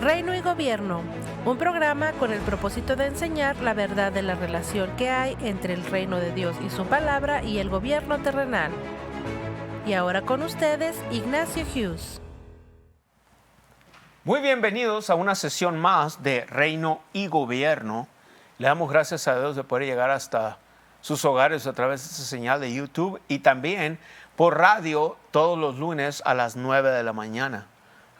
Reino y Gobierno, un programa con el propósito de enseñar la verdad de la relación que hay entre el reino de Dios y su palabra y el gobierno terrenal. Y ahora con ustedes, Ignacio Hughes. Muy bienvenidos a una sesión más de Reino y Gobierno. Le damos gracias a Dios de poder llegar hasta sus hogares a través de esta señal de YouTube y también por radio todos los lunes a las 9 de la mañana.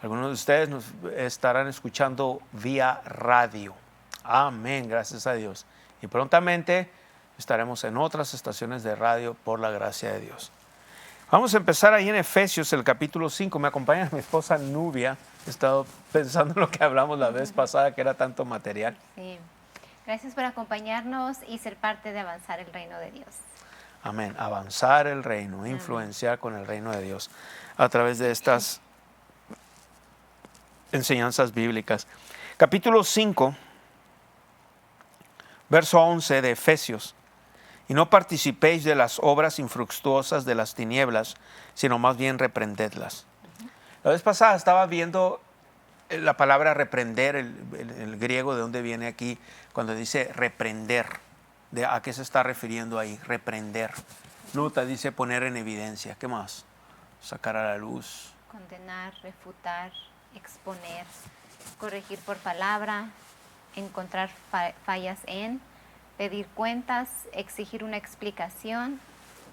Algunos de ustedes nos estarán escuchando vía radio. Amén, gracias a Dios. Y prontamente estaremos en otras estaciones de radio por la gracia de Dios. Vamos a empezar ahí en Efesios, el capítulo 5. Me acompaña mi esposa Nubia. He estado pensando en lo que hablamos la vez pasada, que era tanto material. Sí. Gracias por acompañarnos y ser parte de avanzar el reino de Dios. Amén. Avanzar el reino, influenciar con el reino de Dios a través de estas enseñanzas bíblicas. Capítulo 5, verso 11 de Efesios. Y no participéis de las obras infructuosas de las tinieblas, sino más bien reprendedlas. La vez pasada estaba viendo la palabra reprender, el griego, de dónde viene aquí, cuando dice reprender. ¿A qué se está refiriendo ahí? Reprender. Luta dice poner en evidencia. ¿Qué más? Sacar a la luz. Condenar, refutar, exponer, corregir por palabra, encontrar fallas en, pedir cuentas, exigir una explicación,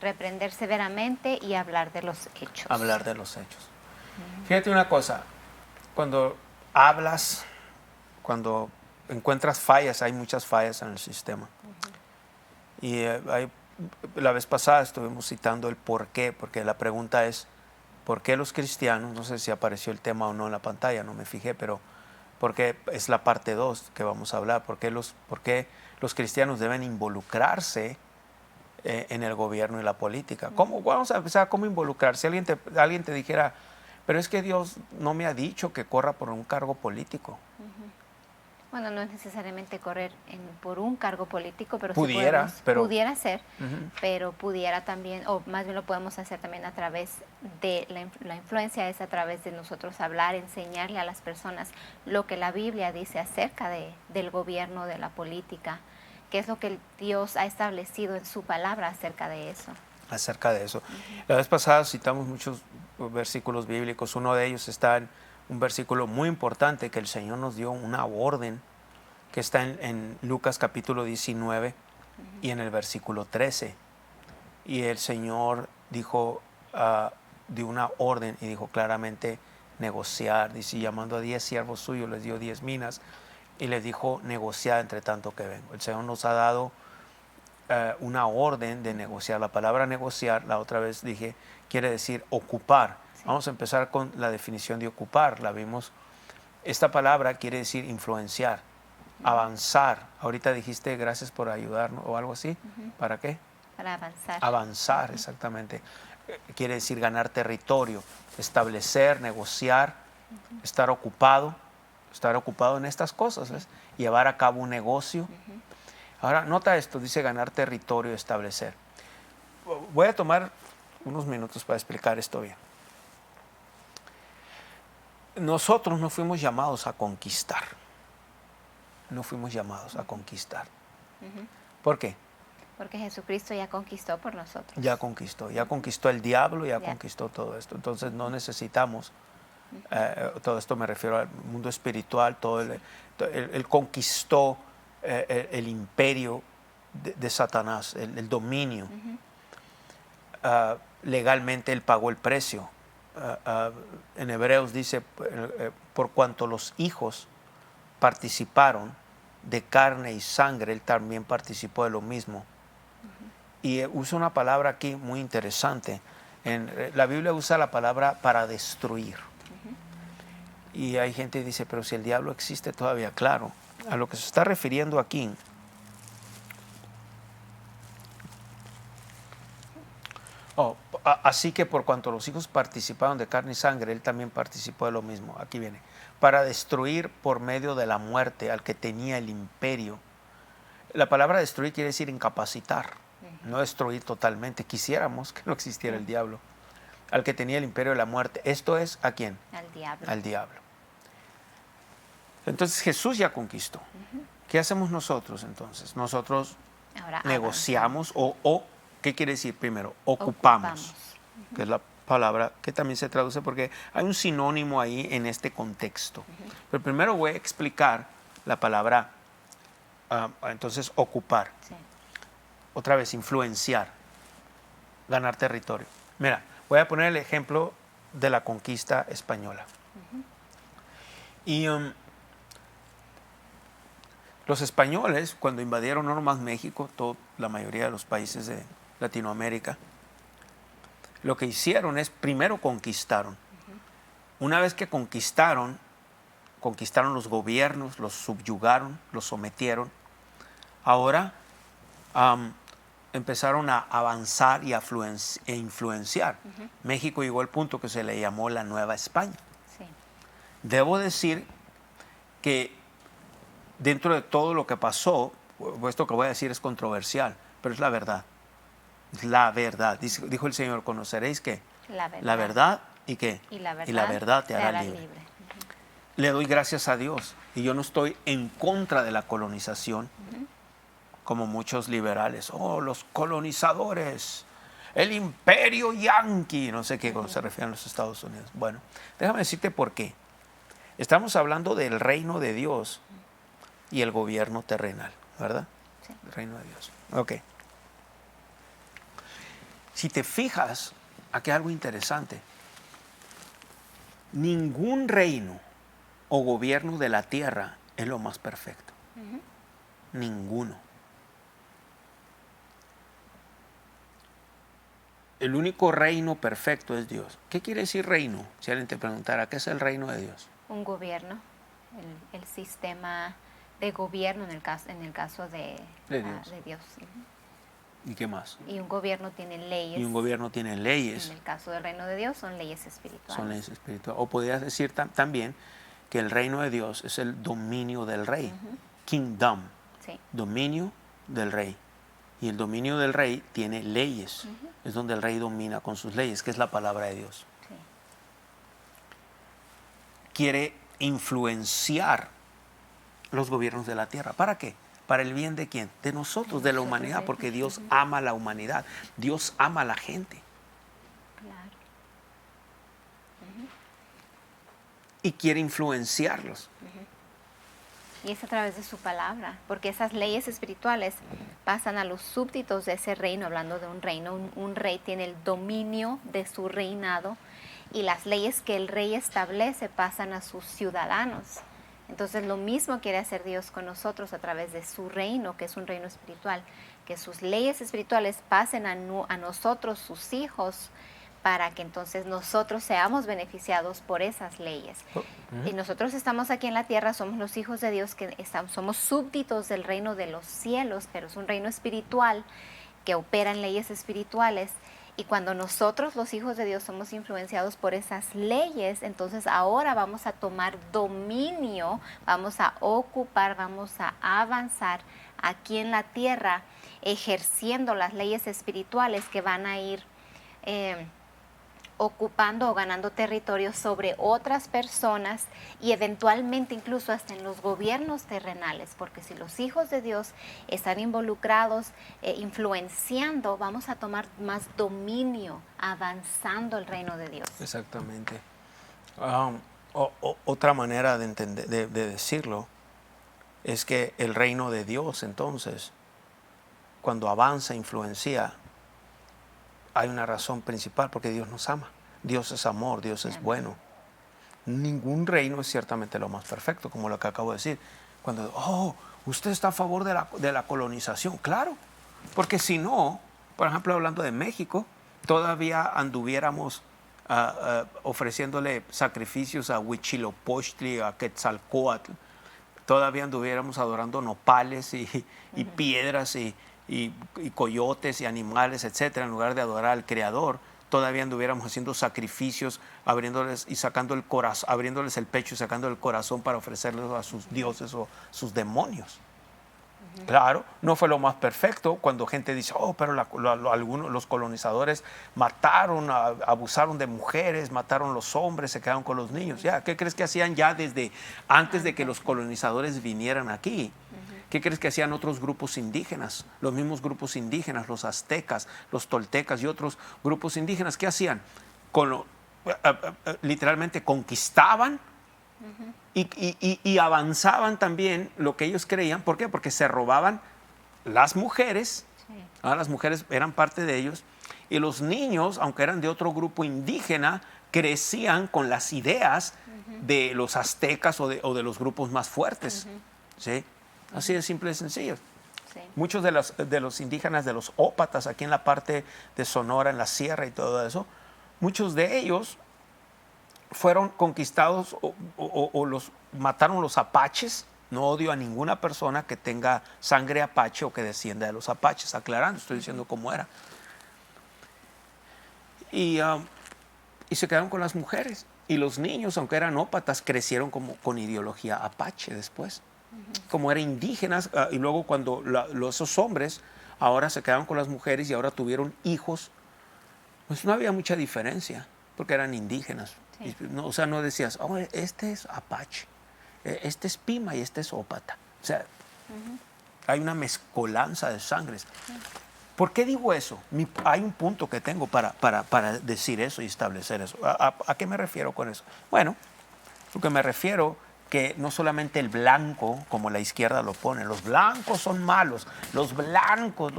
reprender severamente y hablar de los hechos. Hablar de los hechos. Fíjate una cosa, cuando hablas, cuando encuentras fallas, hay muchas fallas en el sistema. Y la vez pasada estuvimos citando el por qué, porque la pregunta es, ¿por qué los cristianos, no sé si apareció el tema o no en la pantalla, no me fijé, pero porque es la parte 2 que vamos a hablar, ¿por qué los cristianos deben involucrarse en el gobierno y la política? Vamos a empezar, ¿cómo involucrarse? Alguien te dijera, pero es que Dios no me ha dicho que corra por un cargo político. Bueno, no es necesariamente correr por un cargo político, pero pudiera ser, pero pudiera también, o más bien lo podemos hacer también a través de la influencia, es a través de nosotros hablar, enseñarle a las personas lo que la Biblia dice acerca del gobierno, de la política, qué es lo que Dios ha establecido en su palabra acerca de eso. Acerca de eso. La vez pasada citamos muchos versículos bíblicos. Uno de ellos está en un versículo muy importante que el Señor nos dio una orden, que está en Lucas capítulo 19 y en el versículo 13. Y el Señor dijo, dio una orden y dijo claramente negociar. Dice, llamando a 10 siervos suyos, les dio 10 minas y les dijo negociar entre tanto que vengo. El Señor nos ha dado una orden de negociar. La palabra negociar, la otra vez dije, quiere decir ocupar. Sí. Vamos a empezar con la definición de ocupar. La vimos. Esta palabra quiere decir influenciar, avanzar. Ahorita dijiste gracias por ayudarnos o algo así. ¿Para qué? Para avanzar. Avanzar, exactamente. Quiere decir ganar territorio, establecer, negociar, estar ocupado en estas cosas, ¿ves? Llevar a cabo un negocio. Ahora, nota esto, dice ganar territorio, establecer. Voy a tomar unos minutos para explicar esto bien. Nosotros no fuimos llamados a conquistar. No fuimos llamados a conquistar. ¿Por qué? Porque Jesucristo ya conquistó por nosotros. Ya conquistó el diablo, ya conquistó todo esto. Entonces no necesitamos, todo esto me refiero al mundo espiritual, él conquistó el imperio de Satanás, el dominio. Legalmente él pagó el precio. En Hebreos dice, por cuanto los hijos participaron de carne y sangre, él también participó de lo mismo. Y usa una palabra aquí muy interesante. La Biblia usa la palabra para destruir. Y hay gente que dice, pero si el diablo existe todavía, claro. A lo que se está refiriendo aquí así que por cuanto los hijos participaron de carne y sangre, él también participó de lo mismo. Aquí viene. Para destruir por medio de la muerte al que tenía el imperio. La palabra destruir quiere decir incapacitar, no destruir totalmente. Quisiéramos que no existiera el diablo. Al que tenía el imperio de la muerte. Esto es, ¿a quién? Al diablo. Al diablo. Entonces Jesús ya conquistó. ¿Qué hacemos nosotros entonces? Nosotros Ahora negociamos o ¿qué quiere decir primero? Ocupamos, que es la palabra que también se traduce porque hay un sinónimo ahí en este contexto. Pero primero voy a explicar la palabra, entonces, ocupar. Sí. Otra vez, influenciar, ganar territorio. Mira, voy a poner el ejemplo de la conquista española. Y los españoles, cuando invadieron no nomás México, la mayoría de los países de Latinoamérica, lo que hicieron es, primero conquistaron. Una vez que conquistaron los gobiernos, los subyugaron, los sometieron. Ahora empezaron a avanzar y a influenciar. México llegó al punto que se le llamó la Nueva España. Sí. Debo decir que dentro de todo lo que pasó, esto que voy a decir es controversial, pero es la verdad. Es la verdad. Dijo el Señor, conoceréis que la verdad y qué. Y la verdad te hará libre. Le doy gracias a Dios. Y yo no estoy en contra de la colonización, como muchos liberales. Oh, los colonizadores, el imperio yanqui, no sé qué se refieren a los Estados Unidos. Bueno, déjame decirte por qué. Estamos hablando del reino de Dios y el gobierno terrenal, ¿verdad? Sí. El reino de Dios. Ok. Si te fijas, aquí hay algo interesante. Ningún reino o gobierno de la tierra es lo más perfecto. Ninguno. El único reino perfecto es Dios. ¿Qué quiere decir reino? Si alguien te preguntara, ¿qué es el reino de Dios? Un gobierno, el sistema de gobierno en el caso de Dios. ¿Y qué más? Y un gobierno tiene leyes. Y un gobierno tiene leyes. En el caso del reino de Dios son leyes espirituales. Son leyes espirituales. O podrías decir también que el reino de Dios es el dominio del rey. Kingdom. Sí. Dominio del rey. Y el dominio del rey tiene leyes. Es donde el rey domina con sus leyes, que es la palabra de Dios. Sí. Quiere influenciar los gobiernos de la tierra. ¿Para qué? ¿Para el bien de quién? De nosotros, de la humanidad, porque Dios ama a la humanidad. Dios ama a la gente. Claro. Y quiere influenciarlos. Y es a través de su palabra, porque esas leyes espirituales pasan a los súbditos de ese reino, hablando de un reino. Un rey tiene el dominio de su reinado y las leyes que el rey establece pasan a sus ciudadanos. Entonces lo mismo quiere hacer Dios con nosotros a través de su reino, que es un reino espiritual, que sus leyes espirituales pasen a nosotros, sus hijos, para que entonces nosotros seamos beneficiados por esas leyes. Y nosotros estamos aquí en la tierra, somos los hijos de Dios, somos súbditos del reino de los cielos, pero es un reino espiritual que opera en leyes espirituales. Y cuando nosotros, los hijos de Dios, somos influenciados por esas leyes, entonces ahora vamos a tomar dominio, vamos a ocupar, vamos a avanzar aquí en la tierra, ejerciendo las leyes espirituales que van a ir ocupando o ganando territorio sobre otras personas y eventualmente incluso hasta en los gobiernos terrenales, porque si los hijos de Dios están involucrados, influenciando, vamos a tomar más dominio, avanzando el reino de Dios. Exactamente. Otra manera de decirlo es que el reino de Dios, entonces, cuando avanza, influencia, hay una razón principal, porque Dios nos ama. Dios es amor, Dios es bueno. Ningún reino es ciertamente lo más perfecto, como lo que acabo de decir. Cuando, usted está a favor de la colonización, claro, porque si no, por ejemplo, hablando de México, todavía anduviéramos ofreciéndole sacrificios a Huitzilopochtli, a Quetzalcóatl, todavía anduviéramos adorando nopales y piedras y coyotes y animales, etcétera, en lugar de adorar al Creador, todavía anduviéramos haciendo sacrificios, abriéndoles el pecho y sacando el corazón para ofrecerles a sus dioses o sus demonios. Claro, no fue lo más perfecto cuando gente dice, oh, pero algunos, los colonizadores mataron, abusaron de mujeres, mataron los hombres, se quedaron con los niños. Ya, ¿qué crees que hacían ya desde antes de que los colonizadores vinieran aquí? ¿Qué crees que hacían otros grupos indígenas? Los mismos grupos indígenas, los aztecas, los toltecas y otros grupos indígenas, ¿qué hacían? Literalmente conquistaban y avanzaban también lo que ellos creían. ¿Por qué? Porque se robaban las mujeres, las mujeres eran parte de ellos, y los niños, aunque eran de otro grupo indígena, crecían con las ideas de los aztecas o de los grupos más fuertes. ¿Sí? Así de simple y sencillo. Sí. Muchos de los indígenas, de los ópatas, aquí en la parte de Sonora, en la sierra y todo eso, muchos de ellos fueron conquistados o los mataron los apaches. No odio a ninguna persona que tenga sangre apache o que descienda de los apaches, aclarando, estoy diciendo cómo era. Y se quedaron con las mujeres. Y los niños, aunque eran ópatas, crecieron con ideología apache después. Como eran indígenas, y luego cuando esos hombres ahora se quedaron con las mujeres y ahora tuvieron hijos, pues no había mucha diferencia, porque eran indígenas. Sí. No, o sea, no decías, oh, este es apache, este es pima y este es ópata. O sea, hay una mezcolanza de sangres. ¿Por qué digo eso? Hay un punto que tengo para decir eso y establecer eso. ¿A qué me refiero con eso? Bueno, lo que me refiero que no solamente el blanco, como la izquierda lo pone, los blancos son malos, los blancos.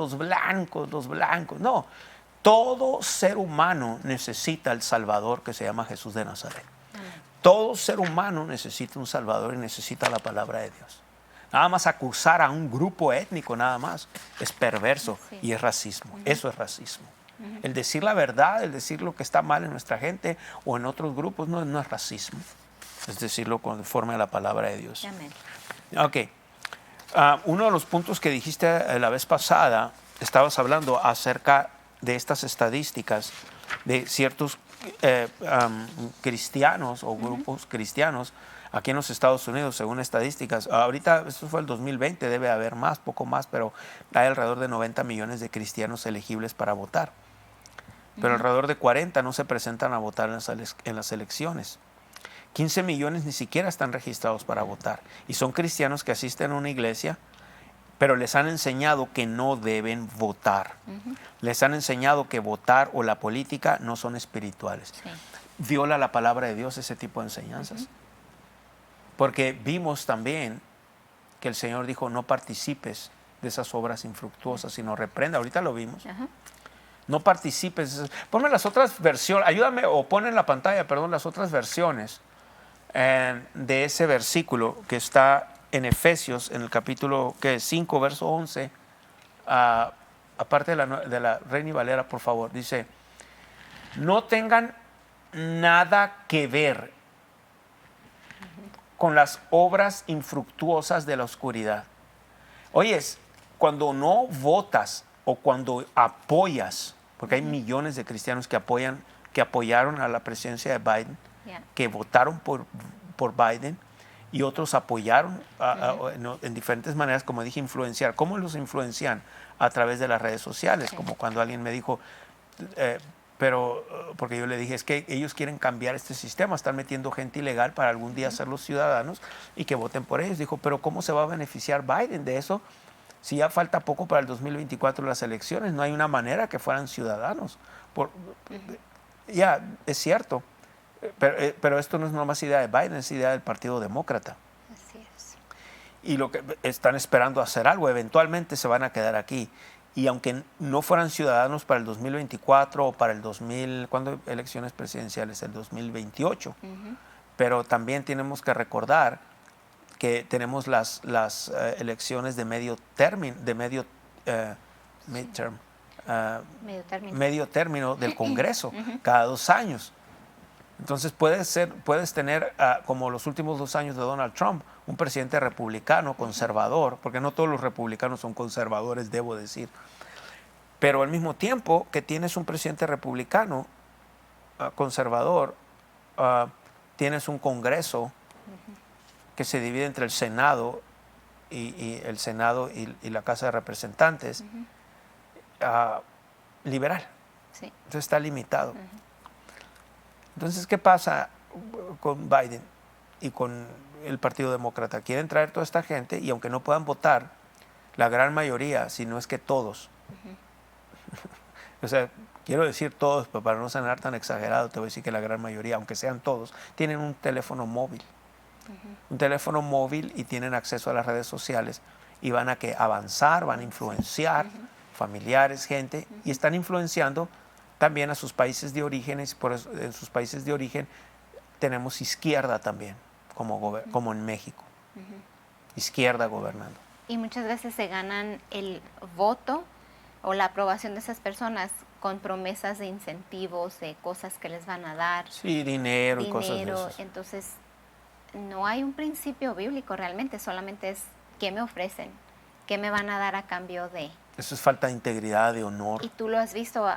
No, todo ser humano necesita el Salvador que se llama Jesús de Nazaret. Todo ser humano necesita un Salvador y necesita la palabra de Dios. Nada más acusar a un grupo étnico, nada más, es perverso y es racismo. Eso es racismo. El decir la verdad, el decir lo que está mal en nuestra gente o en otros grupos no es racismo. Es decirlo conforme a la palabra de Dios. Amén. Ok. Uno de los puntos que dijiste la vez pasada, estabas hablando acerca de estas estadísticas de ciertos cristianos o grupos cristianos aquí en los Estados Unidos, según estadísticas. Ahorita, esto fue el 2020, debe haber más, poco más, pero hay alrededor de 90 millones de cristianos elegibles para votar. Pero alrededor de 40 no se presentan a votar en las elecciones. 15 millones ni siquiera están registrados para votar. Y son cristianos que asisten a una iglesia, pero les han enseñado que no deben votar. Les han enseñado que votar o la política no son espirituales. Sí. Viola la palabra de Dios ese tipo de enseñanzas. Porque vimos también que el Señor dijo, no participes de esas obras infructuosas, sino reprenda. Ahorita lo vimos. No participes. Ponme las otras versiones, ayúdame, o pon en la pantalla, perdón, las otras versiones de ese versículo que está en el capítulo 5, verso 11, aparte de la Reina y Valera, por favor, dice, no tengan nada que ver con las obras infructuosas de la oscuridad. Oyes, cuando no votas o cuando apoyas, porque hay millones de cristianos que apoyaron a la presidencia de Biden, que votaron por Biden, y otros apoyaron en diferentes maneras, como dije, influenciar. ¿Cómo los influencian? A través de las redes sociales, como cuando alguien me dijo, porque yo le dije, es que ellos quieren cambiar este sistema, están metiendo gente ilegal para algún día ser los ciudadanos y que voten por ellos. Dijo, pero ¿cómo se va a beneficiar Biden de eso? Si ya falta poco para el 2024 las elecciones, no hay una manera que fueran ciudadanos. Ya, es cierto. Pero esto no es nomás idea de Biden, es idea del Partido Demócrata. Así es. Y lo que están esperando hacer algo, eventualmente se van a quedar aquí. Y aunque no fueran ciudadanos para el 2024 o para el ¿cuándo elecciones presidenciales? El 2028. Pero también tenemos que recordar que tenemos las elecciones de medio término del Congreso cada 2 años. Entonces puedes tener, como los últimos 2 años de Donald Trump, un presidente republicano, conservador, porque no todos los republicanos son conservadores, debo decir. Pero al mismo tiempo que tienes un presidente republicano, conservador, tienes un Congreso que se divide entre el Senado y el Senado y la Casa de Representantes, liberal. Sí. Entonces está limitado. Entonces, ¿qué pasa con Biden y con el Partido Demócrata? Quieren traer toda esta gente y aunque no puedan votar, la gran mayoría, si no es que todos, o sea, quiero decir todos, pero para no sonar tan exagerado, te voy a decir que la gran mayoría, aunque sean todos, tienen un teléfono móvil. Un teléfono móvil y tienen acceso a las redes sociales y van a avanzar, van a influenciar familiares, gente, y están influenciando también a sus países de origen, y por eso en sus países de origen tenemos izquierda también, como en México. Izquierda gobernando. Y muchas veces se ganan el voto o la aprobación de esas personas con promesas de incentivos, de cosas que les van a dar. Sí, dinero y cosas de esas. Entonces, no hay un principio bíblico realmente, solamente es qué me ofrecen, qué me van a dar a cambio de. Eso es falta de integridad, de honor. Y tú lo has visto,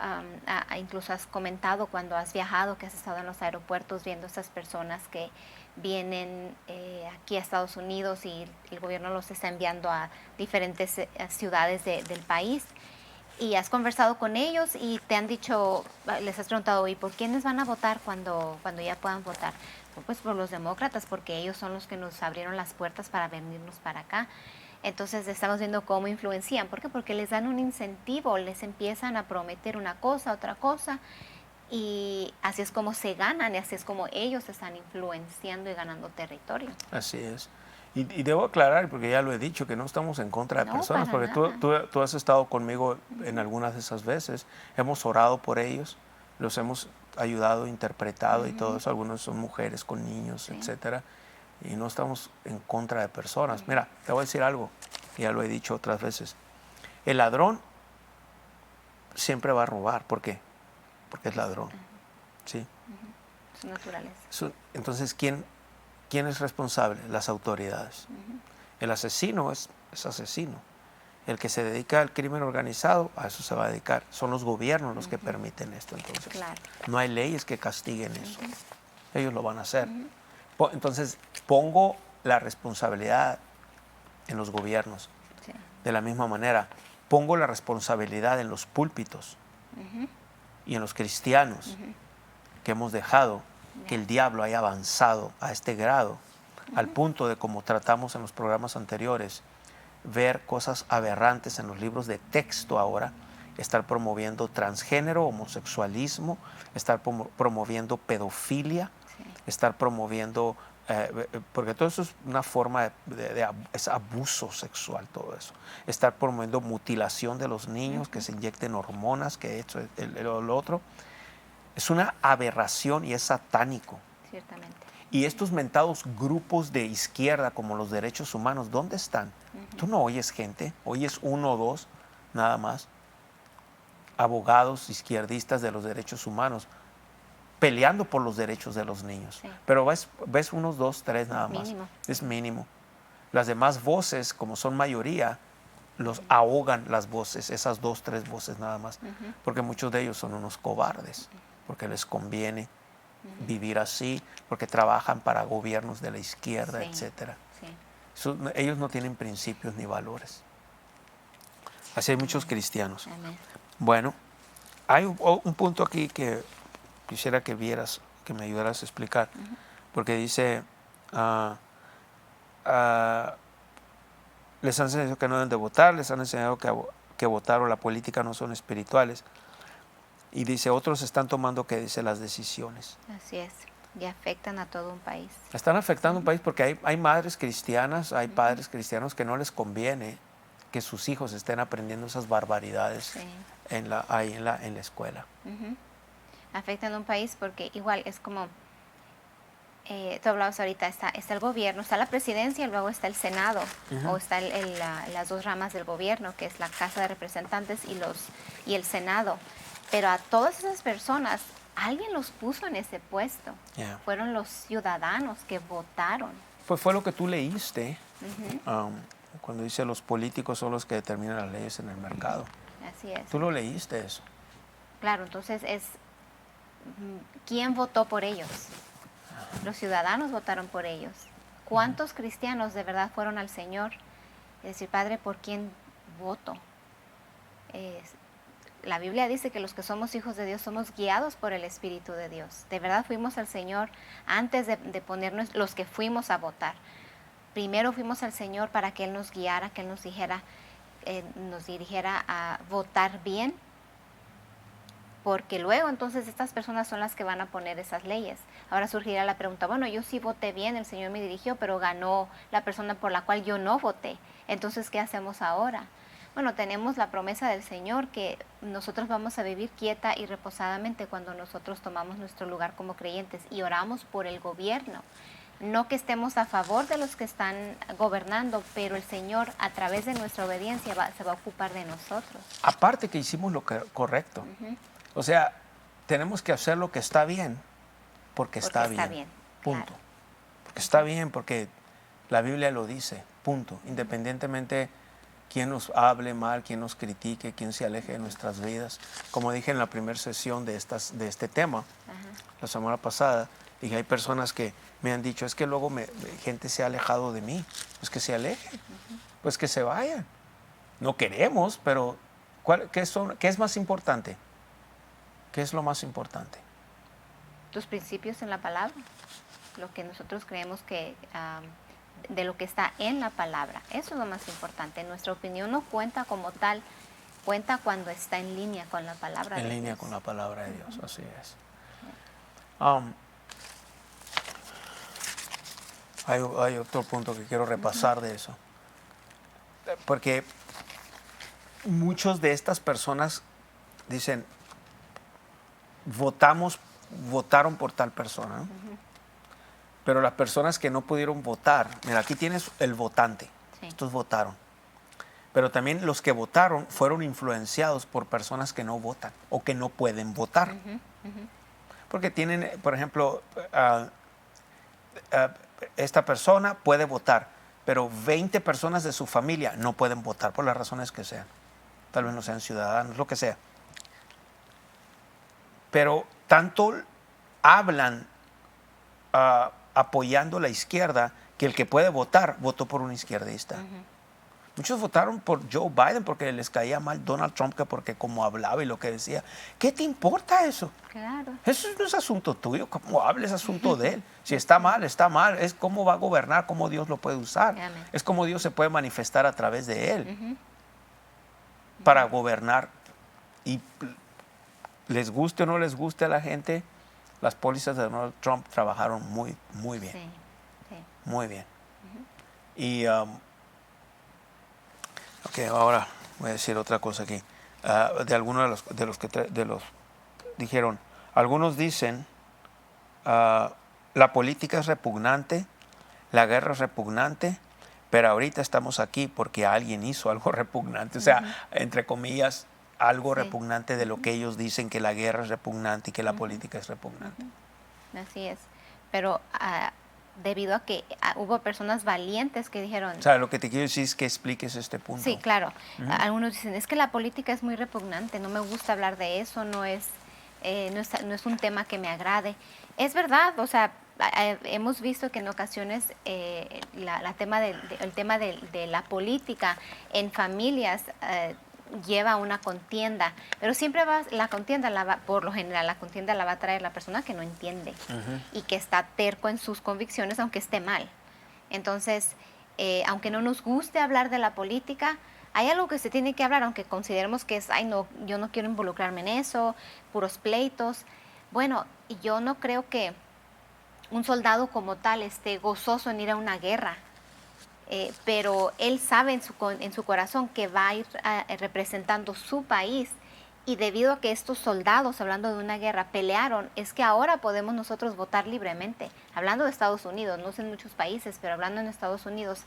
incluso has comentado cuando has viajado, que has estado en los aeropuertos viendo a estas personas que vienen aquí a Estados Unidos y el gobierno los está enviando a diferentes ciudades del país. Y has conversado con ellos y te han dicho, les has preguntado, ¿y por quiénes van a votar cuando ya puedan votar? Pues por los demócratas, porque ellos son los que nos abrieron las puertas para venirnos para acá. Entonces estamos viendo cómo influencian. ¿Por qué? Porque les dan un incentivo, les empiezan a prometer una cosa, otra cosa, y así es como se ganan y así es como ellos están influenciando y ganando territorio. Así es. Y debo aclarar, porque ya lo he dicho, que no estamos en contra de personas, porque tú has estado conmigo en algunas de esas veces, hemos orado por ellos, los hemos ayudado, interpretado y todo eso, algunos son mujeres con niños, etcétera, y no estamos en contra de personas. Mira, te voy a decir algo, ya lo he dicho otras veces, el ladrón siempre va a robar. ¿Por qué? Porque es ladrón. ¿Sí? Su naturaleza. Entonces, ¿quién es responsable? Las autoridades. El asesino es asesino. El que se dedica al crimen organizado, a eso se va a dedicar. Son los gobiernos los que permiten esto. Entonces, no hay leyes que castiguen eso. Ellos lo van a hacer. Entonces, pongo la responsabilidad en los gobiernos. Sí. De la misma manera, pongo la responsabilidad en los púlpitos y en los cristianos que hemos dejado que el diablo haya avanzado a este grado, al punto de, como tratamos en los programas anteriores, ver cosas aberrantes en los libros de texto ahora, estar promoviendo transgénero, homosexualismo, estar promoviendo pedofilia, estar promoviendo, porque todo eso es una forma es abuso sexual, todo eso. Estar promoviendo mutilación de los niños, que se inyecten hormonas, que esto, lo otro. Es una aberración y es satánico. Ciertamente. Y estos mentados grupos de izquierda, como los derechos humanos, ¿dónde están? Tú no oyes gente, oyes uno o dos, nada más, abogados izquierdistas de los derechos humanos, peleando por los derechos de los niños. Sí. Pero ves unos dos, tres nada más. Mínimo. Es mínimo. Las demás voces, como son mayoría, los ahogan las voces, esas dos, tres voces nada más, porque muchos de ellos son unos cobardes, porque les conviene vivir así, porque trabajan para gobiernos de la izquierda, etcétera. Ellos no tienen principios ni valores. Así hay muchos cristianos. Amén. Bueno, hay un punto aquí que quisiera que vieras, que me ayudaras a explicar, porque dice, les han enseñado que no deben de votar, les han enseñado que votar o la política no son espirituales, y dice, otros están tomando, que dice, las decisiones. Así es, y afectan a todo un país. Están afectando un país porque hay madres cristianas, hay padres cristianos que no les conviene que sus hijos estén aprendiendo esas barbaridades ahí en la escuela. Afectan a un país porque igual es como, tú hablabas ahorita, está el gobierno, está la presidencia y luego está el Senado, o está las dos ramas del gobierno, que es la Casa de Representantes y el Senado. Pero a todas esas personas, alguien los puso en ese puesto. Fueron los ciudadanos que votaron. Pues fue lo que tú leíste, cuando dice los políticos son los que determinan las leyes en el mercado. Así es. Tú lo leíste eso. Claro, entonces ¿quién votó por ellos? Los ciudadanos votaron por ellos. ¿Cuántos cristianos de verdad fueron al Señor y decir, Padre, ¿por quién voto? La Biblia dice que los que somos hijos de Dios somos guiados por el Espíritu de Dios. De verdad fuimos al Señor antes de ponernos, los que fuimos a votar. Primero fuimos al Señor para que Él nos guiara, que Él nos dirigiera a votar bien, porque luego entonces estas personas son las que van a poner esas leyes. Ahora surgirá la pregunta, bueno, yo sí voté bien, el Señor me dirigió, pero ganó la persona por la cual yo no voté. Entonces, ¿qué hacemos ahora? Bueno, tenemos la promesa del Señor que nosotros vamos a vivir quieta y reposadamente cuando nosotros tomamos nuestro lugar como creyentes y oramos por el gobierno. No que estemos a favor de los que están gobernando, pero el Señor a través de nuestra obediencia se va a ocupar de nosotros. Aparte que hicimos lo correcto. O sea, tenemos que hacer lo que está bien porque está bien. Punto. Claro. Porque está bien, porque la Biblia lo dice. Punto. Independientemente quién nos hable mal, quién nos critique, quién se aleje de nuestras vidas. Como dije en la primera sesión de este tema, la semana pasada, dije, hay personas que me han dicho, es que luego gente se ha alejado de mí. Pues que se alejen, pues que se vayan. No queremos, pero ¿qué es más importante? ¿Qué es lo más importante? Tus principios en la palabra, lo que nosotros creemos que de lo que está en la palabra, eso es lo más importante. Nuestra opinión no cuenta como tal, cuenta cuando está en línea con la palabra de Dios. En línea con la palabra de Dios, así es. Hay otro punto que quiero repasar de eso, porque muchos de estas personas dicen, votaron por tal persona, ¿no? Pero las personas que no pudieron votar, mira, aquí tienes el votante, estos votaron, pero también los que votaron fueron influenciados por personas que no votan o que no pueden votar, porque tienen, por ejemplo, esta persona puede votar, pero 20 personas de su familia no pueden votar por las razones que sean, tal vez no sean ciudadanos, lo que sea. Pero tanto hablan apoyando la izquierda que el que puede votar, votó por un izquierdista. Muchos votaron por Joe Biden porque les caía mal Donald Trump, que porque como hablaba y lo que decía. ¿Qué te importa eso? Claro. Eso no es asunto tuyo, cómo hables, es asunto de él. Si está mal, está mal. Es cómo va a gobernar, cómo Dios lo puede usar. Amén. Es cómo Dios se puede manifestar a través de él para gobernar. Y les guste o no les guste a la gente, las pólizas de Donald Trump trabajaron muy, muy bien. Sí. Muy bien. Y ahora voy a decir otra cosa aquí. De algunos de los que dijeron, algunos dicen, la política es repugnante, la guerra es repugnante, pero ahorita estamos aquí porque alguien hizo algo repugnante. O sea, entre comillas, algo repugnante de lo que ellos dicen, que la guerra es repugnante y que la política es repugnante. Así es. Pero debido a que hubo personas valientes que dijeron... O sea, lo que te quiero decir es que expliques este punto. Sí, claro. Algunos dicen, es que la política es muy repugnante, no me gusta hablar de eso, no es un tema que me agrade. Es verdad, o sea, hemos visto que en ocasiones el tema de la política en familias lleva a una contienda, pero siempre por lo general la contienda la va a traer la persona que no entiende y que está terco en sus convicciones aunque esté mal. Entonces, aunque no nos guste hablar de la política, hay algo que se tiene que hablar, aunque consideremos que es, yo no quiero involucrarme en eso, puros pleitos. Bueno, yo no creo que un soldado como tal esté gozoso en ir a una guerra. Pero él sabe en su corazón que va a ir representando su país, y debido a que estos soldados, hablando de una guerra, pelearon, es que ahora podemos nosotros votar libremente. Hablando de Estados Unidos, no sé en muchos países, pero hablando en Estados Unidos,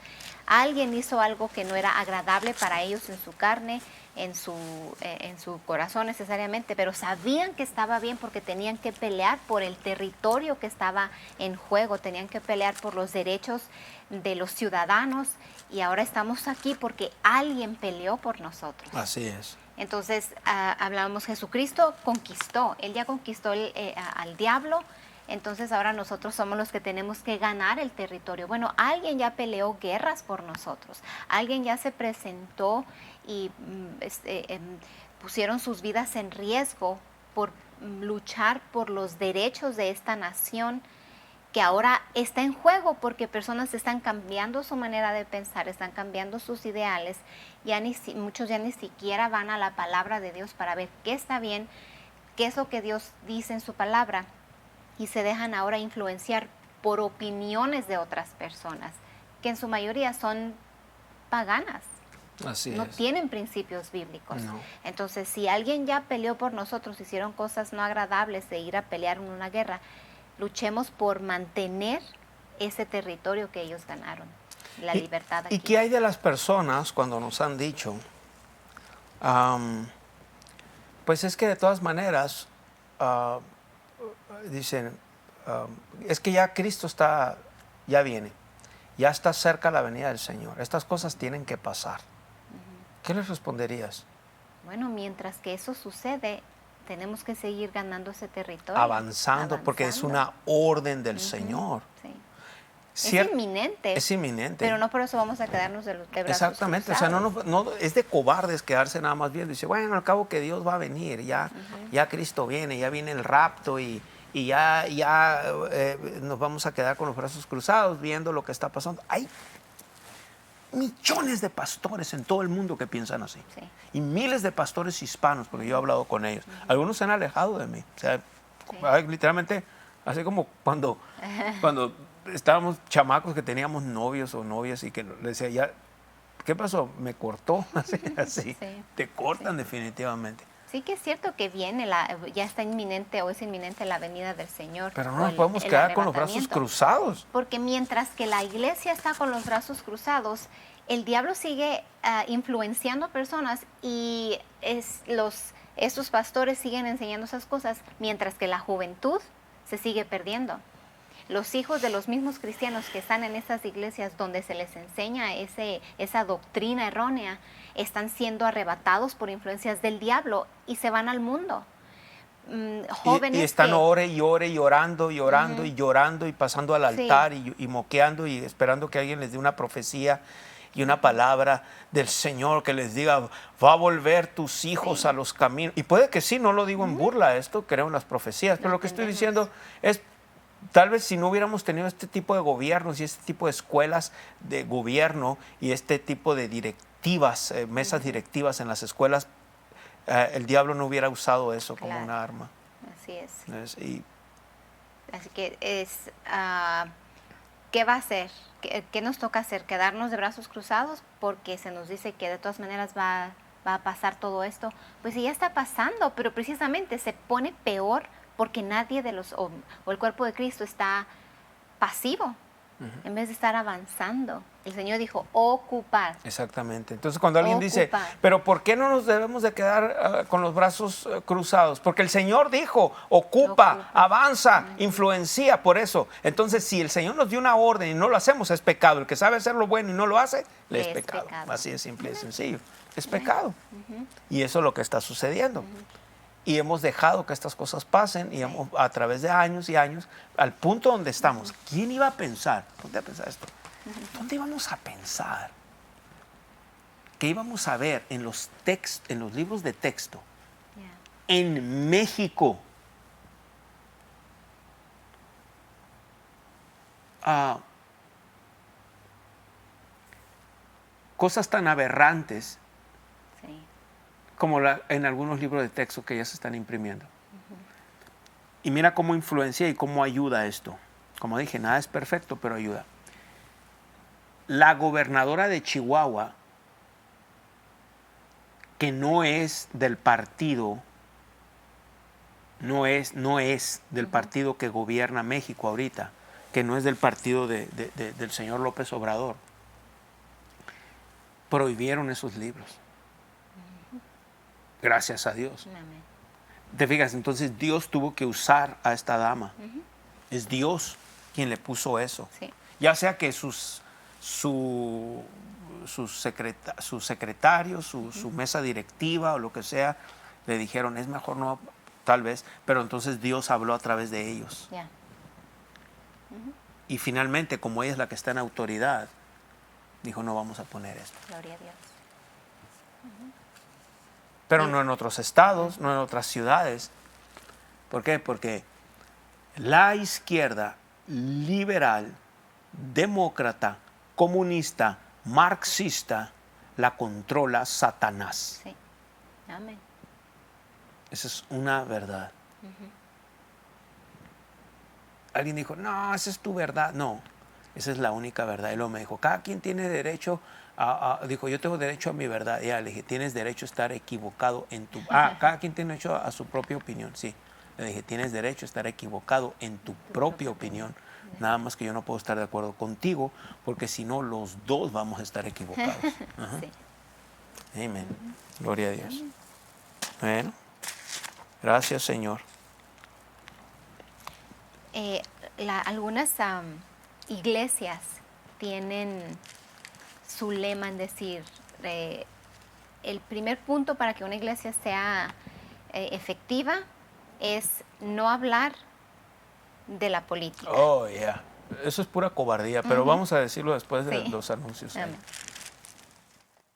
alguien hizo algo que no era agradable para ellos en su carne, en su corazón necesariamente, pero sabían que estaba bien porque tenían que pelear por el territorio que estaba en juego, tenían que pelear por los derechos de los ciudadanos, y ahora estamos aquí porque alguien peleó por nosotros. Así es. Entonces, hablábamos, Jesucristo conquistó, Él ya conquistó al diablo, Entonces ahora nosotros somos los que tenemos que ganar el territorio. Bueno, alguien ya peleó guerras por nosotros, alguien ya se presentó y pusieron sus vidas en riesgo por luchar por los derechos de esta nación, que ahora está en juego porque personas están cambiando su manera de pensar, están cambiando sus ideales, muchos ya ni siquiera van a la palabra de Dios para ver qué está bien, qué es lo que Dios dice en su palabra, y se dejan ahora influenciar por opiniones de otras personas, que en su mayoría son paganas. Así no es. tienen principios bíblicos. No. Entonces, si alguien ya peleó por nosotros, hicieron cosas no agradables de ir a pelear en una guerra, luchemos por mantener ese territorio que ellos ganaron, la libertad aquí. ¿Y qué hay de las personas cuando nos han dicho, pues es que de todas maneras, dicen, es que ya Cristo ya viene, ya está cerca la venida del Señor, estas cosas tienen que pasar? ¿Qué les responderías? Bueno, mientras que eso sucede, tenemos que seguir ganando ese territorio. Avanzando, porque es una orden del Señor. Sí. Es inminente. Es inminente. Pero no por eso vamos a quedarnos de brazos Exactamente, cruzados. o sea, no es de cobardes quedarse nada más viendo. Dice, bueno, al cabo que Dios va a venir, ya Cristo viene, ya viene el rapto y ya nos vamos a quedar con los brazos cruzados viendo lo que está pasando. Hay millones de pastores en todo el mundo que piensan así. Sí. Y miles de pastores hispanos, porque yo he hablado con ellos. Algunos se han alejado de mí. O sea, literalmente, así como cuando estábamos chamacos que teníamos novios o novias y que le decía, ya, ¿qué pasó? Me cortó. Así. Sí. Te cortan definitivamente. Sí que es cierto que viene, ya está inminente o es inminente la venida del Señor. Pero no nos podemos quedar con los brazos cruzados. Porque mientras que la iglesia está con los brazos cruzados, el diablo sigue influenciando personas y estos pastores siguen enseñando esas cosas, mientras que la juventud se sigue perdiendo. Los hijos de los mismos cristianos que están en estas iglesias donde se les enseña esa doctrina errónea, están siendo arrebatados por influencias del diablo y se van al mundo. Jóvenes y están ore y orando y llorando y pasando al altar y moqueando y esperando que alguien les dé una profecía y una palabra del Señor que les diga, va a volver tus hijos a los caminos. Y puede que sí, no lo digo en burla, esto creo en las profecías, pero lo que estoy diciendo es, tal vez si no hubiéramos tenido este tipo de gobiernos y este tipo de escuelas de gobierno y este tipo de directivas, mesas directivas en las escuelas, el diablo no hubiera usado eso como una arma. Así es. Así que ¿qué va a hacer? ¿Qué nos toca hacer? ¿Quedarnos de brazos cruzados? Porque se nos dice que de todas maneras va a pasar todo esto. Pues sí, ya está pasando, pero precisamente se pone peor porque nadie o el cuerpo de Cristo está pasivo, en vez de estar avanzando. El Señor dijo, ocupar. Exactamente. Entonces cuando alguien dice, pero ¿por qué no nos debemos de quedar con los brazos cruzados? Porque el Señor dijo, ocupa. Avanza, influencia, por eso. Entonces si el Señor nos dio una orden y no lo hacemos, es pecado. El que sabe hacer lo bueno y no lo hace, le es pecado. Así de simple y sencillo. Es pecado. Y eso es lo que está sucediendo. Y hemos dejado que estas cosas pasen y a través de años y años, al punto donde estamos. ¿Quién iba a pensar? Ponte a pensar esto. ¿Dónde íbamos a pensar que íbamos a ver en los libros de texto, en México, cosas tan aberrantes como en algunos libros de texto que ya se están imprimiendo? Y mira cómo influencia y cómo ayuda esto. Como dije, nada es perfecto, pero ayuda. La gobernadora de Chihuahua, que no es del partido, no es del partido que gobierna México ahorita, que no es del partido del señor López Obrador, prohibieron esos libros. Gracias a Dios. Amén. Te fijas, entonces Dios tuvo que usar a esta dama. Es Dios quien le puso eso. Sí. Ya sea que su secretario, su mesa directiva o lo que sea, le dijeron, es mejor no, tal vez, pero entonces Dios habló a través de ellos. Y finalmente, como ella es la que está en autoridad, dijo, no vamos a poner esto. Gloria a Dios. Pero no en otros estados, no en otras ciudades. ¿Por qué? Porque la izquierda liberal, demócrata, comunista, marxista, la controla Satanás. Sí. Amén. Esa es una verdad. Alguien dijo, no, esa es tu verdad. No, esa es la única verdad. Y luego me dijo, cada quien tiene derecho dijo, yo tengo derecho a mi verdad. Y ya le dije, tienes derecho a estar equivocado en tu... cada quien tiene derecho a su propia opinión, sí. Le dije, tienes derecho a estar equivocado en tu propia opinión. Nada más que yo no puedo estar de acuerdo contigo, porque si no, los dos vamos a estar equivocados. Ajá. Sí. Amén. Gloria a Dios. Bueno, gracias, Señor. Algunas iglesias tienen su lema en decir, el primer punto para que una iglesia sea efectiva es no hablar de la política. Oh, yeah. Eso es pura cobardía, pero vamos a decirlo después de los anuncios. Amén.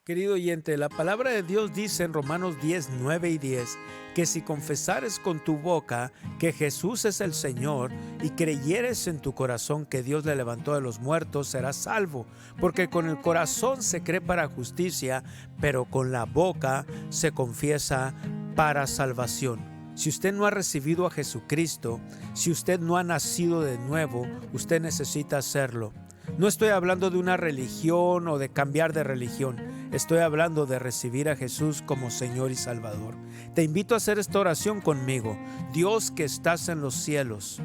Querido oyente, la palabra de Dios dice en Romanos 10, 9 y 10, que si confesares con tu boca que Jesús es el Señor y creyeres en tu corazón que Dios le levantó de los muertos, serás salvo. Porque con el corazón se cree para justicia, pero con la boca se confiesa para salvación. Si usted no ha recibido a Jesucristo, si usted no ha nacido de nuevo, usted necesita hacerlo. No estoy hablando de una religión o de cambiar de religión. Estoy hablando de recibir a Jesús como Señor y Salvador. Te invito a hacer esta oración conmigo. Dios que estás en los cielos,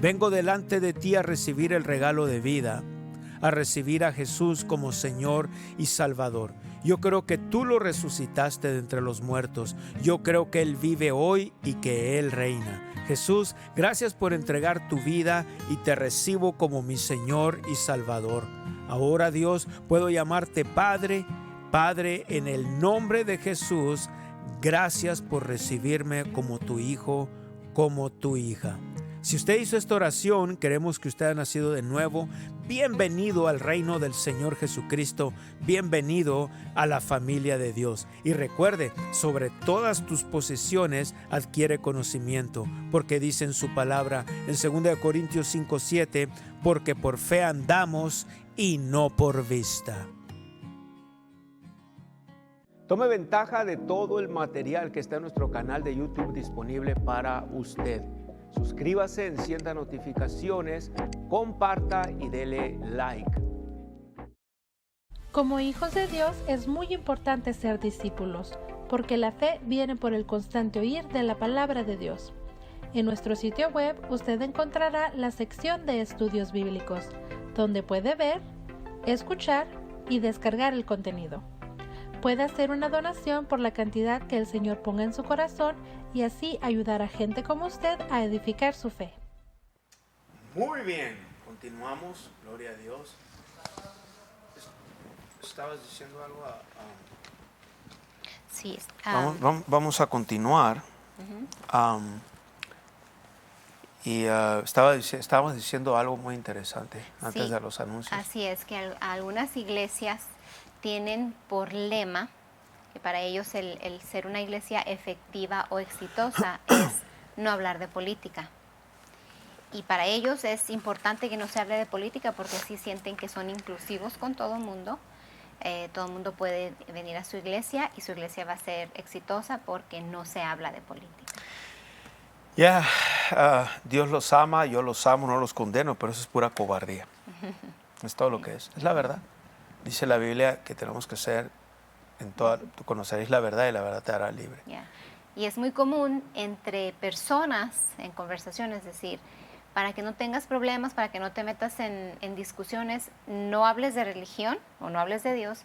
vengo delante de ti a recibir el regalo de vida, a recibir a Jesús como Señor y Salvador. Yo creo que tú lo resucitaste de entre los muertos. Yo creo que Él vive hoy y que Él reina. Jesús, gracias por entregar tu vida y te recibo como mi Señor y Salvador. Ahora, Dios, puedo llamarte Padre. Padre, en el nombre de Jesús, gracias por recibirme como tu hijo, como tu hija. Si usted hizo esta oración, queremos que usted haya nacido de nuevo. Bienvenido al reino del Señor Jesucristo. Bienvenido a la familia de Dios. Y recuerde, sobre todas tus posesiones adquiere conocimiento, porque dice en su palabra en 2 Corintios 5:7, porque por fe andamos y no por vista. Tome ventaja de todo el material que está en nuestro canal de YouTube disponible para usted. Suscríbase, encienda notificaciones, comparta y dele like. Como hijos de Dios es muy importante ser discípulos, porque la fe viene por el constante oír de la palabra de Dios. En nuestro sitio web usted encontrará la sección de estudios bíblicos, donde puede ver, escuchar y descargar el contenido. Puede hacer una donación por la cantidad que el Señor ponga en su corazón y así ayudar a gente como usted a edificar su fe. Muy bien, continuamos, gloria a Dios. ¿Estabas diciendo algo? Sí. Vamos a continuar. Estábamos diciendo algo muy interesante antes de los anuncios. Así es, que algunas iglesias tienen por lema que para ellos el ser una iglesia efectiva o exitosa es no hablar de política. Y para ellos es importante que no se hable de política porque así sienten que son inclusivos con todo el mundo. Todo el mundo puede venir a su iglesia y su iglesia va a ser exitosa porque no se habla de política. Dios los ama, yo los amo, no los condeno, pero eso es pura cobardía. Es todo lo que es la verdad. Dice la Biblia que tenemos que ser, tú conoceréis la verdad y la verdad te hará libre. Y es muy común entre personas en conversaciones, es decir, para que no tengas problemas, para que no te metas en discusiones, no hables de religión o no hables de Dios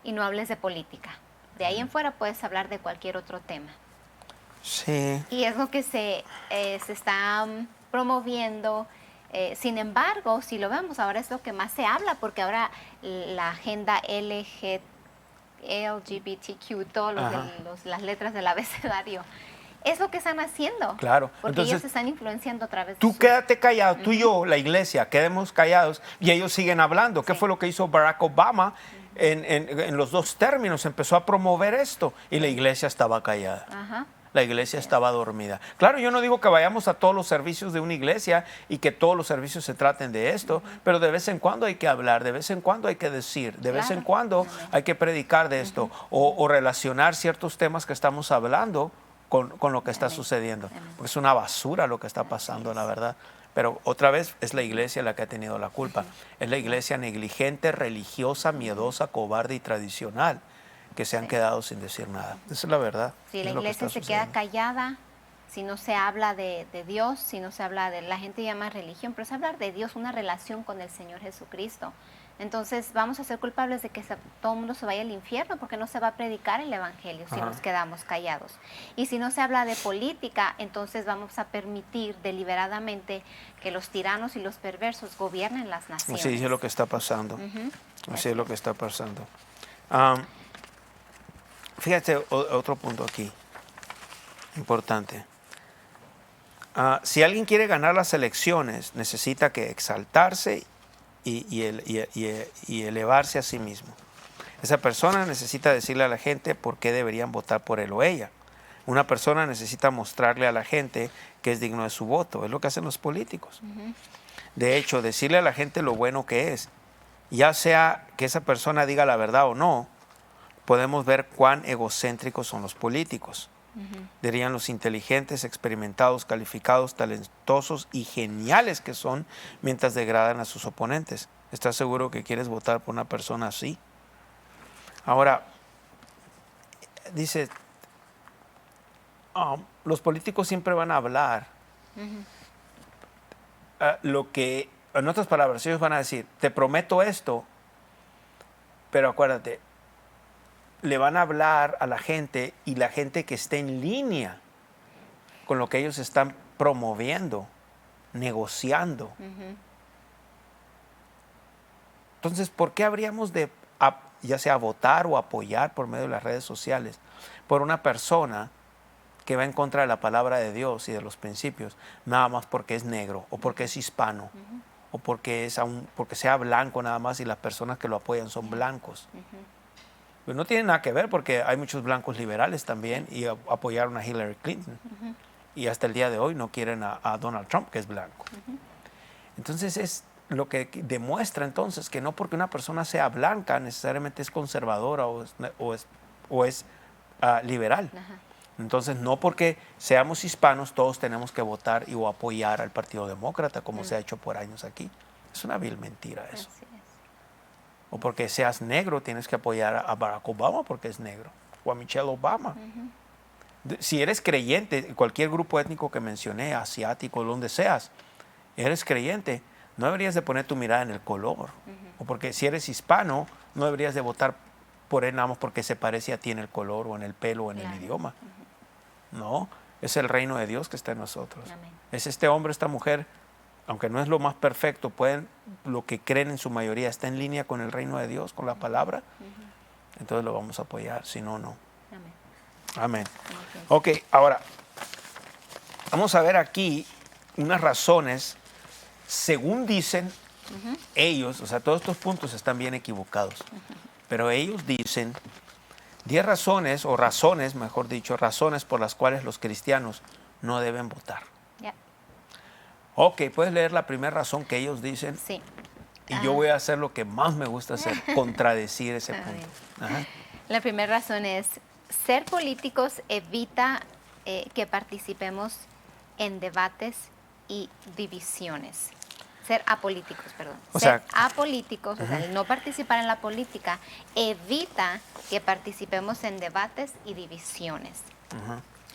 y no hables de política. De ahí en fuera puedes hablar de cualquier otro tema. Sí. Y es lo que se está promoviendo. Sin embargo, si lo vemos, ahora es lo que más se habla, porque ahora la agenda LGBTQ, todas las letras del abecedario, es lo que están haciendo. Claro. Porque Entonces, ellos están influenciando a través de tú quédate callado, tú y yo, la iglesia, quedemos callados y ellos siguen hablando. ¿Qué fue lo que hizo Barack Obama? En los dos términos empezó a promover esto y la iglesia estaba callada. Ajá. La iglesia estaba dormida. Claro, yo no digo que vayamos a todos los servicios de una iglesia y que todos los servicios se traten de esto, pero de vez en cuando hay que hablar, de vez en cuando hay que decir, de vez en cuando hay que predicar de esto o relacionar ciertos temas que estamos hablando con lo que está sucediendo. Porque es una basura lo que está pasando, la verdad. Pero otra vez es la iglesia la que ha tenido la culpa. Es la iglesia negligente, religiosa, miedosa, cobarde y tradicional que se han quedado sin decir nada. Esa es la verdad. Si la iglesia se queda callada, si no se habla de Dios, si no se habla de, la gente llama religión, pero es hablar de Dios, una relación con el Señor Jesucristo. Entonces vamos a ser culpables de que todo el mundo se vaya al infierno porque no se va a predicar el evangelio si nos quedamos callados. Y si no se habla de política, entonces vamos a permitir deliberadamente que los tiranos y los perversos gobiernen las naciones. Así es lo que está pasando. Así es lo que está pasando. Fíjate otro punto aquí, importante. Si alguien quiere ganar las elecciones, necesita que exaltarse y elevarse a sí mismo. Esa persona necesita decirle a la gente por qué deberían votar por él o ella. Una persona necesita mostrarle a la gente que es digno de su voto. Es lo que hacen los políticos. De hecho, decirle a la gente lo bueno que es, ya sea que esa persona diga la verdad o no, podemos ver cuán egocéntricos son los políticos. Dirían los inteligentes, experimentados, calificados, talentosos y geniales que son mientras degradan a sus oponentes. ¿Estás seguro que quieres votar por una persona así? Ahora, dice, los políticos siempre van a hablar lo que, en otras palabras, ellos van a decir, te prometo esto, pero acuérdate, le van a hablar a la gente y la gente que esté en línea con lo que ellos están promoviendo, negociando. Entonces, ¿por qué habríamos de, ya sea votar o apoyar por medio de las redes sociales, por una persona que va en contra de la palabra de Dios y de los principios, nada más porque es negro o porque es hispano o porque sea blanco nada más y las personas que lo apoyan son blancos? Pues no tiene nada que ver porque hay muchos blancos liberales también y apoyaron a Hillary Clinton. Y hasta el día de hoy no quieren a Donald Trump, que es blanco. Entonces es lo que demuestra entonces que no porque una persona sea blanca necesariamente es conservadora o es liberal. Entonces no porque seamos hispanos todos tenemos que votar o apoyar al Partido Demócrata como se ha hecho por años aquí. Es una vil mentira eso. O porque seas negro tienes que apoyar a Barack Obama porque es negro, o a Michelle Obama. Si eres creyente, cualquier grupo étnico que mencioné, asiático, donde seas, eres creyente, no deberías de poner tu mirada en el color. O porque si eres hispano, no deberías de votar por él nada más porque se parece a ti en el color, o en el pelo, o en el idioma. No, es el reino de Dios que está en nosotros. Es este hombre, esta mujer, aunque no es lo más perfecto, lo que creen en su mayoría está en línea con el reino de Dios, con la palabra, entonces lo vamos a apoyar, si no, no. Amén. Ok, ahora, vamos a ver aquí unas razones, según dicen ellos, o sea, todos estos puntos están bien equivocados, pero ellos dicen 10 razones, o razones, mejor dicho, razones por las cuales los cristianos no deben votar. Ok, ¿puedes leer la primera razón que ellos dicen? Sí. Y yo voy a hacer lo que más me gusta hacer, contradecir ese punto. La primera razón es, ser políticos evita que participemos en debates y divisiones. Ser apolíticos, perdón. Ser apolíticos, o sea, el no participar en la política, evita que participemos en debates y divisiones.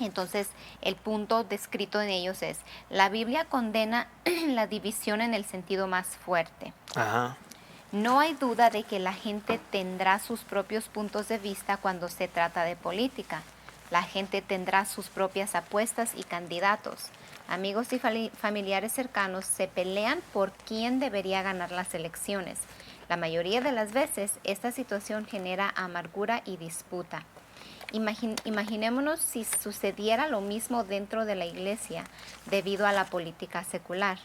Entonces, el punto descrito en ellos es, la Biblia condena la división en el sentido más fuerte. No hay duda de que la gente tendrá sus propios puntos de vista cuando se trata de política. La gente tendrá sus propias apuestas y candidatos. Amigos y familiares cercanos se pelean por quién debería ganar las elecciones. La mayoría de las veces, esta situación genera amargura y disputa. Imaginémonos si sucediera lo mismo dentro de la iglesia debido a la política secular.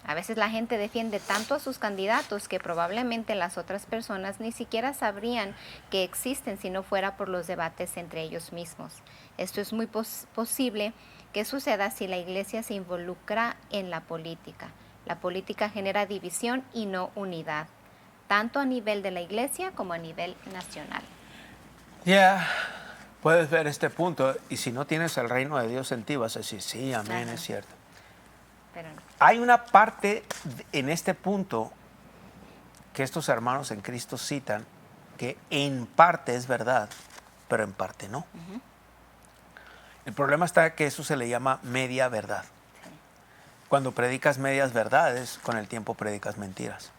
A veces la gente defiende tanto a sus candidatos que probablemente las otras personas ni siquiera sabrían que existen si no fuera por los debates entre ellos mismos. Esto es muy posible que suceda si la iglesia se involucra en la política. La política genera división y no unidad, tanto a nivel de la iglesia como a nivel nacional. Puedes ver este punto, y si no tienes el reino de Dios en ti, vas a decir, sí, amén, Ajá. es cierto. Pero no. Hay una parte en este punto que estos hermanos en Cristo citan, que en parte es verdad, pero en parte no. El problema está que eso se le llama media verdad. Cuando predicas medias verdades, con el tiempo predicas mentiras.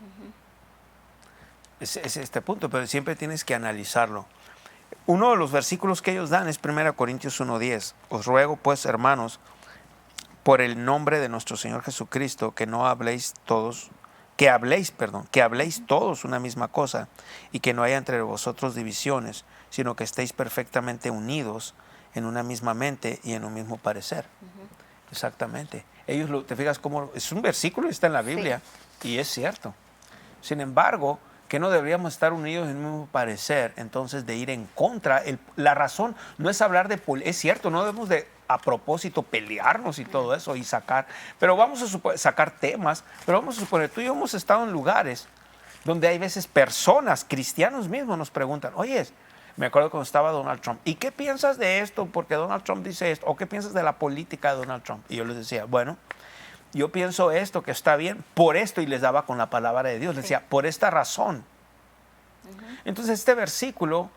Es este punto, pero siempre tienes que analizarlo. Uno de los versículos que ellos dan es 1 Corintios 1:10. Os ruego pues, hermanos, por el nombre de nuestro Señor Jesucristo, que habléis todos una misma cosa, y que no haya entre vosotros divisiones, sino que estéis perfectamente unidos en una misma mente y en un mismo parecer. Exactamente. Ellos, te fijas cómo es un versículo y está en la Biblia, y es cierto. Sin embargo, que no deberíamos estar unidos en un mismo parecer, entonces de ir en contra. La razón no es hablar de es cierto, no debemos de a propósito pelearnos y todo eso y pero vamos a sacar temas, pero vamos a suponer, tú y yo hemos estado en lugares donde hay veces personas, cristianos mismos, nos preguntan, oye, me acuerdo cuando estaba Donald Trump, ¿y qué piensas de esto? Porque Donald Trump dice esto, ¿o qué piensas de la política de Donald Trump? Y yo les decía, bueno, yo pienso esto, que está bien, por esto, y les daba con la palabra de Dios, les decía, por esta razón. Entonces este versículo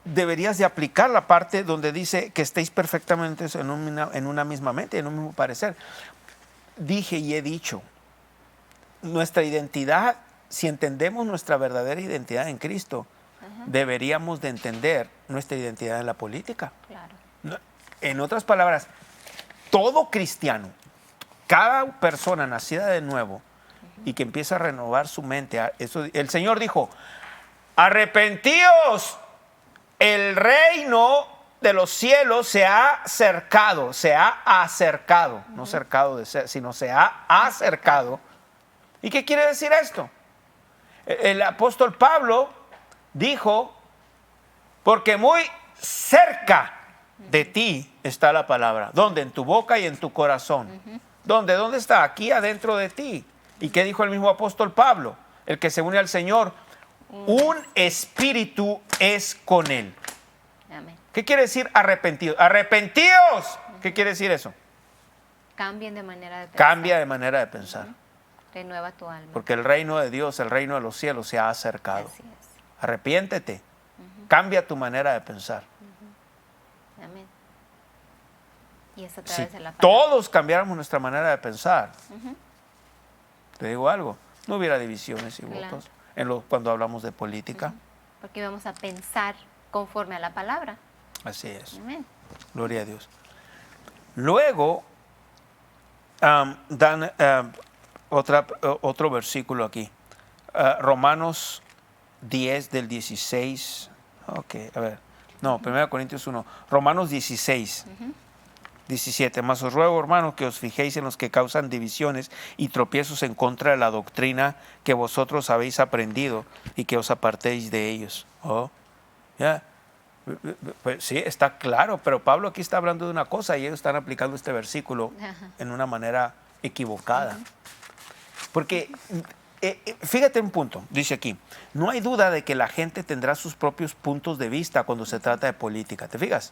deberías de aplicar la parte donde dice que estéis perfectamente en una misma mente, en un mismo parecer. Dije y he dicho, nuestra identidad, si entendemos nuestra verdadera identidad en Cristo, deberíamos de entender nuestra identidad en la política. Claro. En otras palabras, todo cristiano, cada persona nacida de nuevo y que empieza a renovar su mente, el Señor dijo, arrepentíos, el reino de los cielos se ha acercado, no cercado de ser, sino se ha acercado. ¿Y qué quiere decir esto? El apóstol Pablo dijo, porque muy cerca de ti está la palabra. ¿Dónde? En tu boca y en tu corazón. ¿Dónde? ¿Dónde está? Aquí adentro de ti. ¿Y qué dijo el mismo apóstol Pablo? El que se une al Señor, un espíritu es con él. Amén. ¿Qué quiere decir arrepentidos? ¡Arrepentíos! ¿Qué quiere decir eso? Cambien de manera de pensar. Cambia de manera de pensar. Renueva tu alma. Porque el reino de Dios, el reino de los cielos se ha acercado. Así es. Arrepiéntete. Cambia tu manera de pensar. Amén. Y es a través Si de la palabra. todos cambiáramos nuestra manera de pensar, te digo algo, no hubiera divisiones y Claro. votos cuando hablamos de política. Porque vamos a pensar conforme a la palabra. Así es. Amén. Gloria a Dios. Luego, dan otro versículo aquí. Romanos 10 del 16. Ok, a ver. No, 1 Corintios 1. Romanos 16. 17. Mas os ruego, hermanos, que os fijéis en los que causan divisiones y tropiezos en contra de la doctrina que vosotros habéis aprendido y que os apartéis de ellos. Pues sí, está claro, pero Pablo aquí está hablando de una cosa y ellos están aplicando este versículo en una manera equivocada. Porque, fíjate un punto, dice aquí, no hay duda de que la gente tendrá sus propios puntos de vista cuando se trata de política. ¿Te fijas?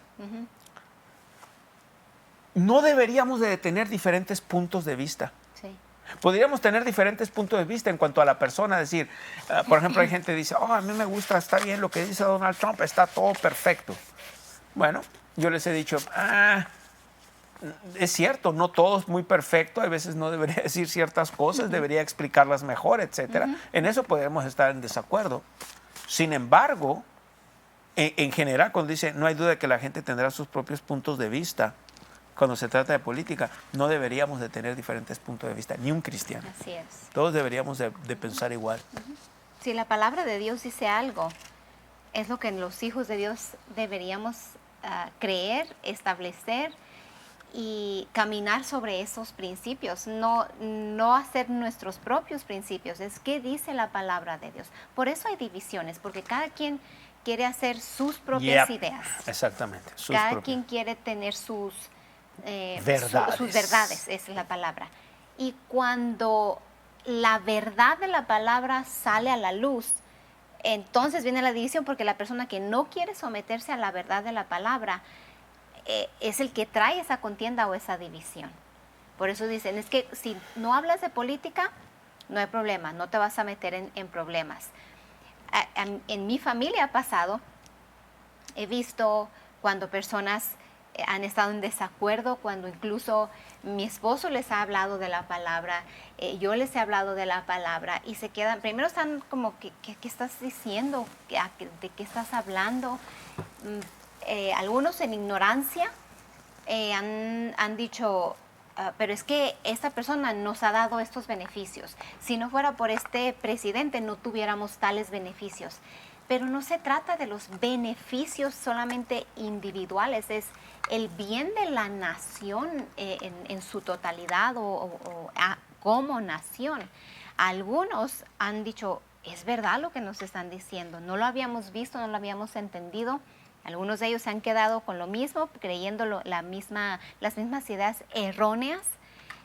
No deberíamos de tener diferentes puntos de vista. Sí. Podríamos tener diferentes puntos de vista en cuanto a la persona, decir, por ejemplo, hay gente que dice, a mí me gusta, está bien lo que dice Donald Trump, está todo perfecto. Bueno, yo les he dicho, es cierto, no todo es muy perfecto, a veces no debería decir ciertas cosas, debería explicarlas mejor, etcétera. En eso podemos estar en desacuerdo. Sin embargo, en general, cuando dice, no hay duda de que la gente tendrá sus propios puntos de vista, cuando se trata de política, no deberíamos de tener diferentes puntos de vista, ni un cristiano. Así es. Todos deberíamos de pensar igual. Si la palabra de Dios dice algo, es lo que los hijos de Dios deberíamos creer, establecer y caminar sobre esos principios, no hacer nuestros propios principios, es qué dice la palabra de Dios. Por eso hay divisiones, porque cada quien quiere hacer sus propias ideas. Exactamente. Cada quien quiere tener sus verdades. sus verdades, esa es la palabra. Y cuando la verdad de la palabra sale a la luz, entonces viene la división, porque la persona que no quiere someterse a la verdad de la palabra es el que trae esa contienda o esa división. Por eso dicen, es que si no hablas de política, no hay problema, no te vas a meter en problemas. En mi familia ha pasado, he visto cuando personas han estado en desacuerdo, cuando incluso mi esposo les ha hablado de la palabra, yo les he hablado de la palabra y se quedan, primero están como, ¿qué estás diciendo? ¿De qué estás hablando? Algunos en ignorancia han dicho, pero es que esta persona nos ha dado estos beneficios. Si no fuera por este presidente no tuviéramos tales beneficios. Pero no se trata de los beneficios solamente individuales, es el bien de la nación en su totalidad como nación. Algunos han dicho, es verdad lo que nos están diciendo, no lo habíamos visto, no lo habíamos entendido. Algunos de ellos se han quedado con lo mismo, creyendo las mismas ideas erróneas.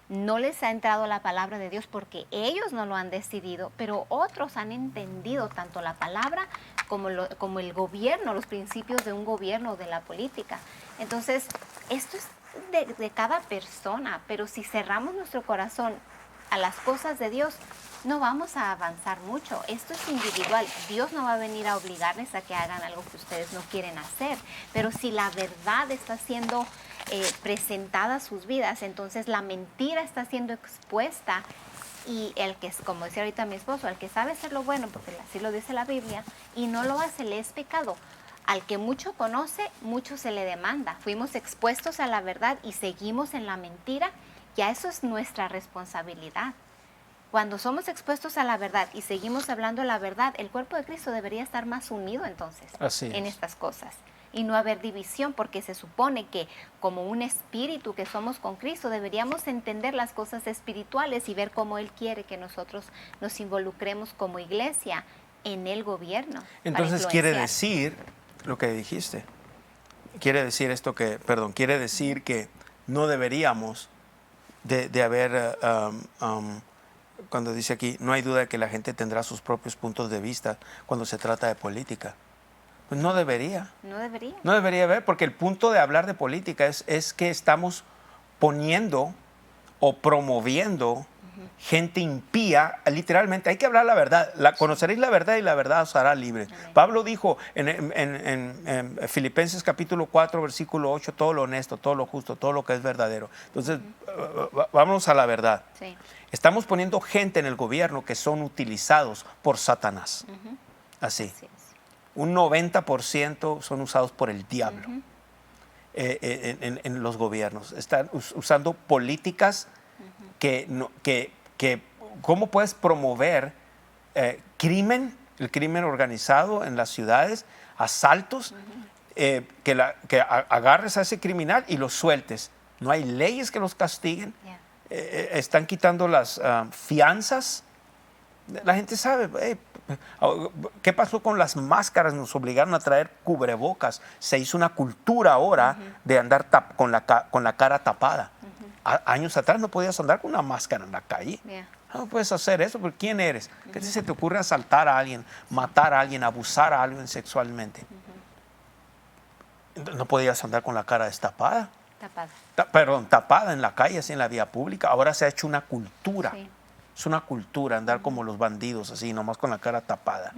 No les ha entrado la palabra de Dios porque ellos no lo han decidido, pero otros han entendido tanto la palabra como el gobierno, los principios de un gobierno, de la política. Entonces, esto es de cada persona, pero si cerramos nuestro corazón a las cosas de Dios, no vamos a avanzar mucho. Esto es individual. Dios no va a venir a obligarles a que hagan algo que ustedes no quieren hacer. Pero si la verdad está siendo presentada a sus vidas, entonces la mentira está siendo expuesta y el que, como decía ahorita mi esposo, el que sabe hacer lo bueno, porque así lo dice la Biblia, y no lo hace, le es pecado. Al que mucho conoce, mucho se le demanda. Fuimos expuestos a la verdad y seguimos en la mentira, ya eso es nuestra responsabilidad. Cuando somos expuestos a la verdad y seguimos hablando la verdad, el cuerpo de Cristo debería estar más unido entonces en estas cosas y no haber división, porque se supone que como un espíritu que somos con Cristo deberíamos entender las cosas espirituales y ver cómo Él quiere que nosotros nos involucremos como iglesia en el gobierno. Entonces quiere decir lo que dijiste. Quiere decir quiere decir que no deberíamos de haber... cuando dice aquí, no hay duda de que la gente tendrá sus propios puntos de vista cuando se trata de política. Pues no debería. No debería. No debería haber, porque el punto de hablar de política es que estamos poniendo o promoviendo gente impía. Literalmente, hay que hablar la verdad. Conoceréis la verdad y la verdad os hará libre. Amén. Pablo dijo en Filipenses capítulo 4, versículo 8, todo lo honesto, todo lo justo, todo lo que es verdadero. Entonces, vámonos a la verdad. Sí. Estamos poniendo gente en el gobierno que son utilizados por Satanás. Así. Un 90% son usados por el diablo en los gobiernos. Están usando políticas que ¿cómo puedes promover el crimen organizado en las ciudades, asaltos, que agarres a ese criminal y lo sueltes? No hay leyes que los castiguen. Están quitando las fianzas. La gente sabe, ¿qué pasó con las máscaras? Nos obligaron a traer cubrebocas. Se hizo una cultura ahora de andar con la cara tapada. Años atrás no podías andar con una máscara en la calle. No puedes hacer eso, porque ¿quién eres? ¿Qué se te ocurre asaltar a alguien, matar a alguien, abusar a alguien sexualmente? No podías andar con la cara destapada. Tapada en la calle, así en la vía pública. Ahora se ha hecho una cultura. Sí. Es una cultura andar como los bandidos, así, nomás con la cara tapada.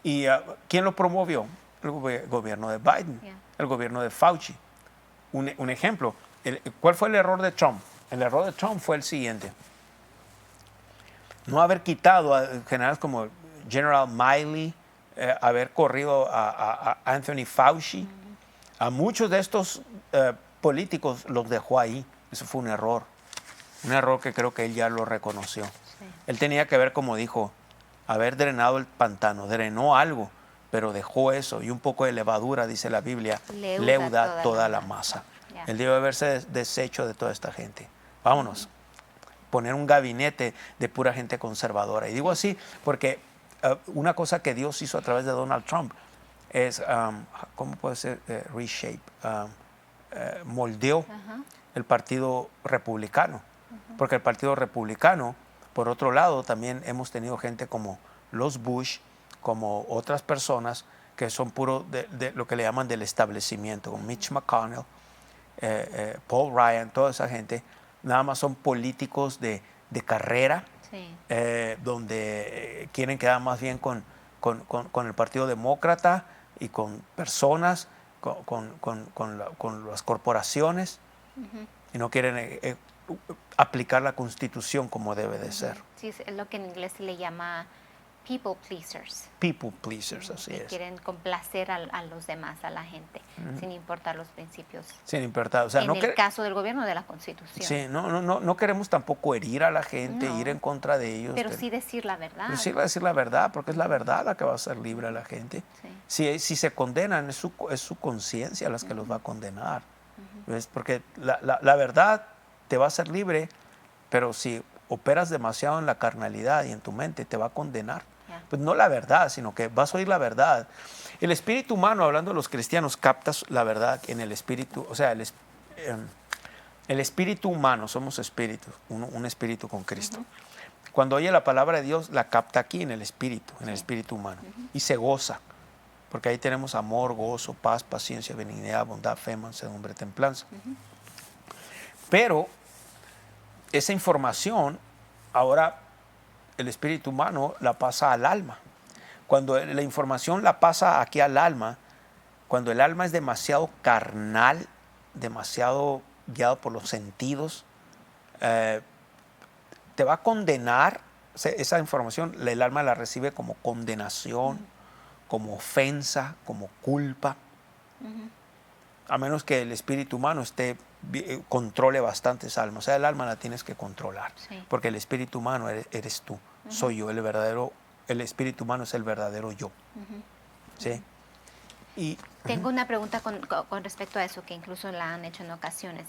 ¿Y quién lo promovió? El gobierno de Biden, el gobierno de Fauci. Un ejemplo, ¿cuál fue el error de Trump? El error de Trump fue el siguiente. No haber quitado a generales como General Milley, haber corrido a Anthony Fauci. A muchos de estos políticos los dejó ahí. Eso fue un error. Un error que creo que él ya lo reconoció. Sí. Él tenía que ver, como dijo, haber drenado el pantano. Drenó algo, pero dejó eso y un poco de levadura, dice la Biblia, Leuda leuda toda toda la la masa. Ya. Él debe haberse deshecho de toda esta gente. Vámonos. Poner un gabinete de pura gente conservadora. Y digo así porque una cosa que Dios hizo a través de Donald Trump es, ¿cómo puede ser? Reshape. Moldeó el Partido Republicano. Porque el Partido Republicano, por otro lado, también hemos tenido gente como los Bush, como otras personas que son puro de lo que le llaman del establecimiento, como Mitch McConnell, Paul Ryan, toda esa gente, nada más son políticos de carrera, Sí. donde quieren quedar más bien con el Partido Demócrata y con personas, con las corporaciones, y no quieren aplicar la Constitución como debe de ser. Sí, es lo que en inglés se le llama people pleasers. People pleasers, así Que es. quieren complacer a los demás, a la gente, sin importar los principios. Sin importar, o sea, En no el caso del gobierno, de la Constitución. sí, no queremos tampoco herir a la gente, No. ir en contra de ellos. Pero sí decir la verdad. Pero sí va a decir la verdad, porque es la verdad la que va a hacer libre a la gente. Sí. Si se condenan, es su conciencia las que los va a condenar. ¿Ves? Porque la verdad te va a hacer libre, pero si operas demasiado en la carnalidad y en tu mente, te va a condenar. Ya. Pues no la verdad, sino que vas a oír la verdad. El espíritu humano, hablando de los cristianos, captas la verdad en el espíritu, o sea, el espíritu humano, somos espíritus, un espíritu con Cristo. Cuando oye la palabra de Dios, la capta aquí en el espíritu humano, y se goza, porque ahí tenemos amor, gozo, paz, paciencia, benignidad, bondad, fe, mansedumbre, templanza. Pero esa información, ahora el espíritu humano la pasa al alma. Cuando la información la pasa aquí al alma, cuando el alma es demasiado carnal, demasiado guiado por los sentidos, te va a condenar. Esa información el alma la recibe como condenación, como ofensa, como culpa. A menos que el espíritu humano controle bastante esa alma. O sea, el alma la tienes que controlar. Sí. Porque el espíritu humano eres tú. Soy yo, el espíritu humano es el verdadero yo. ¿Sí? Y Tengo una pregunta con respecto a eso, que incluso la han hecho en ocasiones,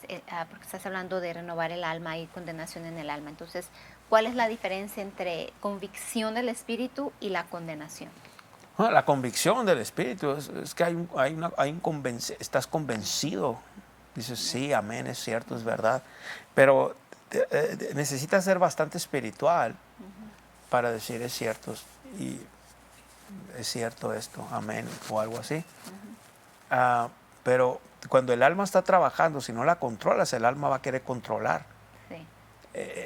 porque estás hablando de renovar el alma y condenación en el alma. Entonces, ¿cuál es la diferencia entre convicción del espíritu y la condenación? la convicción del espíritu es que estás convencido. Dices, sí, amén, es cierto, es verdad. Pero necesitas ser bastante espiritual para decir es cierto y es cierto esto, amén, o algo así. Pero cuando el alma está trabajando, si no la controlas, el alma va a querer controlar. Sí.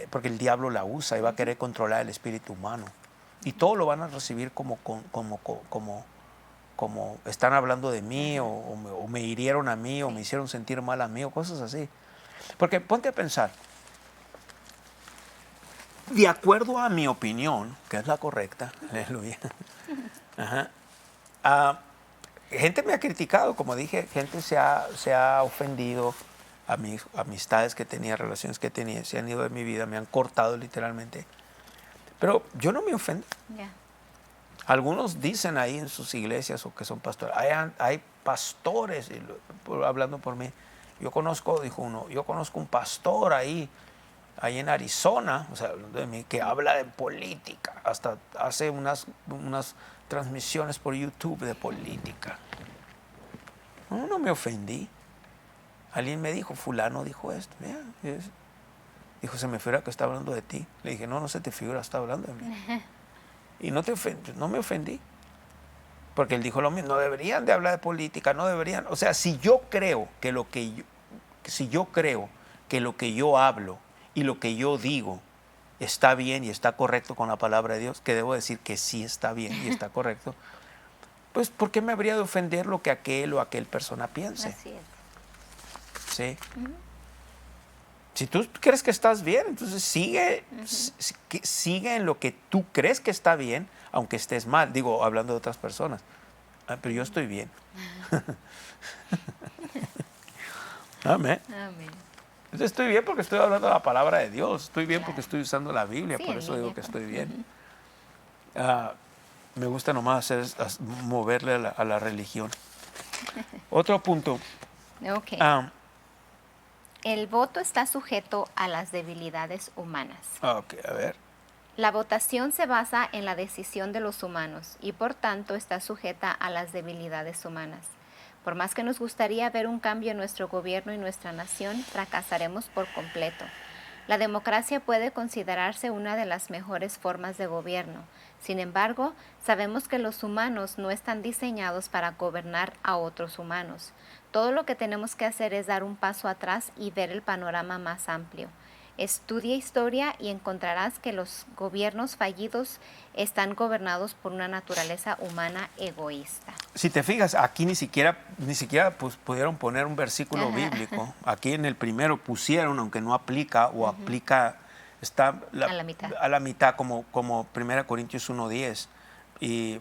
Porque el diablo la usa y va a querer controlar el espíritu humano. Y todo lo van a recibir como están hablando de mí, o me hirieron a mí, o me hicieron sentir mal a mí, o cosas así. Porque ponte a pensar, de acuerdo a mi opinión, que es la correcta, aleluya, gente me ha criticado, como dije, gente se ha ofendido, a mis amistades que tenía, relaciones que tenía, se han ido de mi vida, me han cortado literalmente. Pero yo no me ofendo. Yeah. Algunos dicen ahí en sus iglesias o que son pastores. Hay pastores, hablando por mí. Yo conozco un pastor ahí en Arizona, o sea, hablando de mí, que habla de política. Hasta hace unas transmisiones por YouTube de política. No me ofendí. Alguien me dijo, fulano dijo esto. Dijo, se me figura que está hablando de ti. Le dije, no se te figura, está hablando de mí. Y no me ofendí. Porque él dijo lo mismo, no deberían de hablar de política, no deberían. O sea, si yo creo que lo que yo hablo y lo que yo digo está bien y está correcto con la palabra de Dios, que debo decir que sí está bien y está correcto, pues ¿por qué me habría de ofender lo que aquel o aquel persona piense? Así es. ¿Sí? Si tú crees que estás bien, entonces sigue en lo que tú crees que está bien, aunque estés mal. Digo, hablando de otras personas. Pero yo estoy bien. Amén. Amén. Entonces estoy bien porque estoy hablando de la palabra de Dios. Estoy bien Claro. porque estoy usando la Biblia. Sí, por en eso digo línea que con- estoy bien. me gusta nomás moverle a la religión. Otro punto. Ok. El voto está sujeto a las debilidades humanas. Ok, a ver. La votación se basa en la decisión de los humanos y por tanto está sujeta a las debilidades humanas. Por más que nos gustaría ver un cambio en nuestro gobierno y nuestra nación, fracasaremos por completo. La democracia puede considerarse una de las mejores formas de gobierno. Sin embargo, sabemos que los humanos no están diseñados para gobernar a otros humanos. Todo lo que tenemos que hacer es dar un paso atrás y ver el panorama más amplio. Estudia historia y encontrarás que los gobiernos fallidos están gobernados por una naturaleza humana egoísta. Si te fijas, aquí ni siquiera pues, pudieron poner un versículo bíblico. Aquí en el primero pusieron, aunque no aplica o aplica, está a la mitad como 1 Corintios 1:10.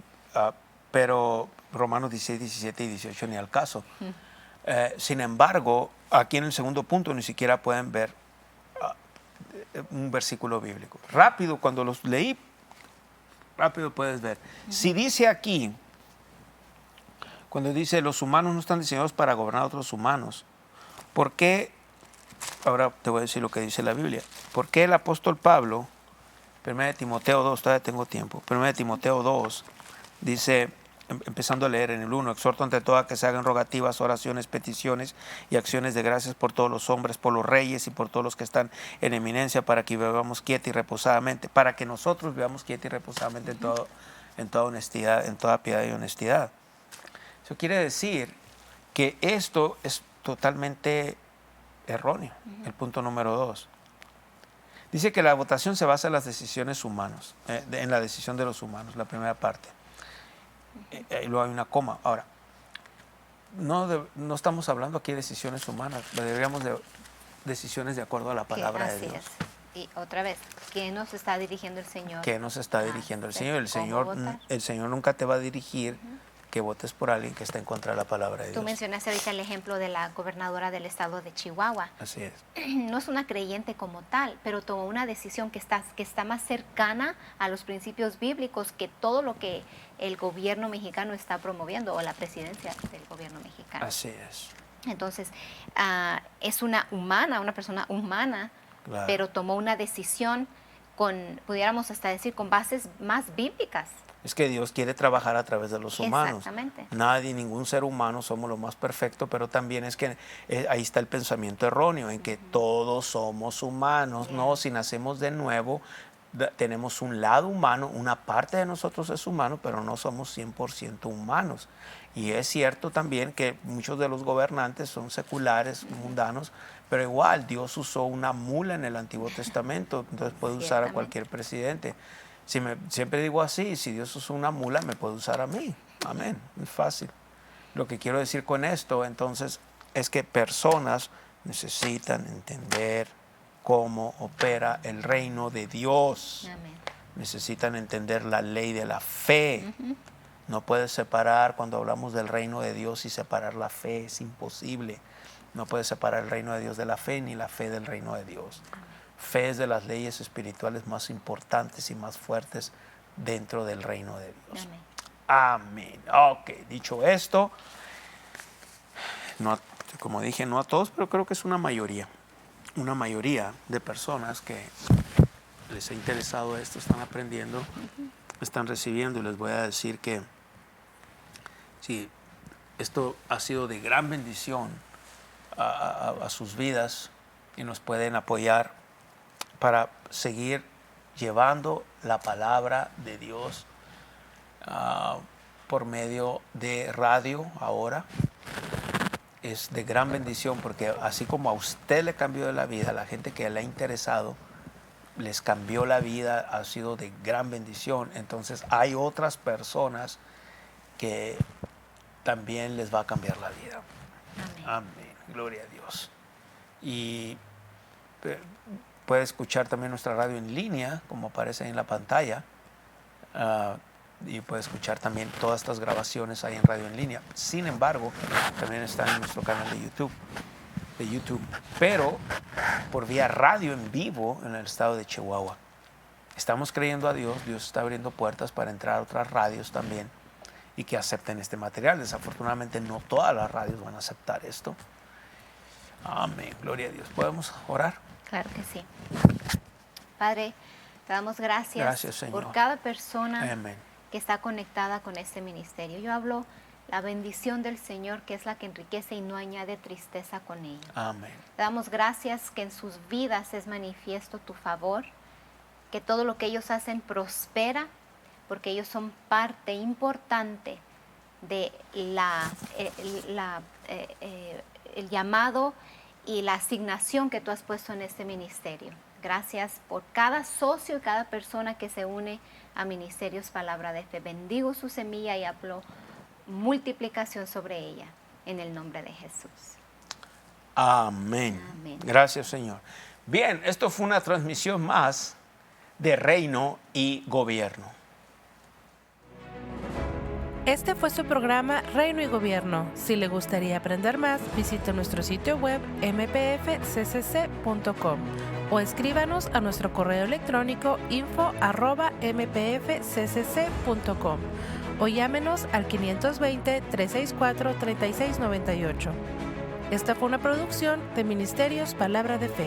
Pero Romanos 16, 17 y 18 ni al caso. Sin embargo, aquí en el segundo punto ni siquiera pueden ver un versículo bíblico. Rápido, cuando los leí, rápido puedes ver. Si dice aquí, cuando dice los humanos no están diseñados para gobernar a otros humanos, ¿por qué? Ahora te voy a decir lo que dice la Biblia. ¿Por qué el apóstol Pablo, 1 Timoteo 2, todavía tengo tiempo, 1 Timoteo 2, dice, empezando a leer en el 1, exhorto ante todo a que se hagan rogativas, oraciones, peticiones y acciones de gracias por todos los hombres, por los reyes y por todos los que están en eminencia, para que vivamos quieta y reposadamente, para que nosotros vivamos quieta y reposadamente en toda honestidad, en toda piedad y honestidad. Eso quiere decir que esto es totalmente erróneo, el punto número 2. Dice que la votación se basa en las decisiones humanas, en la decisión de los humanos, la primera parte. Y luego hay una coma. Ahora, no estamos hablando aquí de decisiones humanas, deberíamos de decisiones de acuerdo a la palabra de Dios. Así es. Y otra vez, ¿qué nos está dirigiendo el Señor? ¿Qué nos está dirigiendo el Señor? El Señor nunca te va a dirigir que votes por alguien que está en contra de la palabra de Dios. Tú mencionaste ahorita el ejemplo de la gobernadora del estado de Chihuahua. Así es. No es una creyente como tal, pero tomó una decisión que está más cercana a los principios bíblicos que todo lo que el gobierno mexicano está promoviendo, o la presidencia del gobierno mexicano. Así es. Entonces, es una persona humana, Claro. pero tomó una decisión pudiéramos hasta decir, con bases más bíblicas. Es que Dios quiere trabajar a través de los humanos. Exactamente. Nadie, ningún ser humano somos lo más perfecto, pero también es que ahí está el pensamiento erróneo, en que todos somos humanos. No, si nacemos de nuevo, tenemos un lado humano, una parte de nosotros es humano, pero no somos 100% humanos. Y es cierto también que muchos de los gobernantes son seculares, mundanos, pero igual Dios usó una mula en el Antiguo Testamento, entonces puede usar a cualquier presidente. Siempre digo así, si Dios usó una mula, me puede usar a mí. Amén, es fácil. Lo que quiero decir con esto, entonces, es que personas necesitan entender cómo opera el reino de Dios. Amén. Necesitan entender la ley de la fe. No puedes separar cuando hablamos del reino de Dios y separar la fe, es imposible. No puedes separar el reino de Dios de la fe ni la fe del reino de Dios. Fe es de las leyes espirituales más importantes y más fuertes dentro del reino de Dios. Amén. Ok, dicho esto, no, como dije, no a todos, pero creo que es una mayoría de personas que les ha interesado esto, están aprendiendo, están recibiendo, y les voy a decir que sí, esto ha sido de gran bendición a sus vidas y nos pueden apoyar para seguir llevando la palabra de Dios por medio de radio ahora. Es de gran bendición porque así como a usted le cambió la vida, a la gente que le ha interesado, les cambió la vida, ha sido de gran bendición. Entonces hay otras personas que también les va a cambiar la vida. Amén. Amén. Gloria a Dios. Y puede escuchar también nuestra radio en línea, como aparece en la pantalla. Y puede escuchar también todas estas grabaciones ahí en radio en línea. Sin embargo, también está en nuestro canal de YouTube, pero por vía radio en vivo en el estado de Chihuahua. estamos creyendo a Dios, Dios está abriendo puertas para entrar a otras radios también y que acepten este material. Desafortunadamente no todas las radios van a aceptar esto. Amén, gloria a Dios. ¿Podemos orar? Claro que sí. Padre, te damos gracias, Señor, por cada persona amén, que está conectada con este ministerio. Yo hablo la bendición del Señor, que es la que enriquece y no añade tristeza con ella. amén, Te damos gracias que en sus vidas es manifiesto tu favor, que todo lo que ellos hacen prospera, porque ellos son parte importante de el llamado y la asignación que tú has puesto en este ministerio. Gracias por cada socio y cada persona que se une a Ministerios Palabra de Fe. Bendigo su semilla y hablo multiplicación sobre ella, en el nombre de Jesús. amén. Amén. Gracias, Señor. Bien, esto fue una transmisión más de Reino y Gobierno. Este fue su programa Reino y Gobierno. Si le gustaría aprender más, visite nuestro sitio web mpfccc.com o escríbanos a nuestro correo electrónico info@mpfccc.com o llámenos al 520-364-3698. Esta fue una producción de Ministerios Palabra de Fe.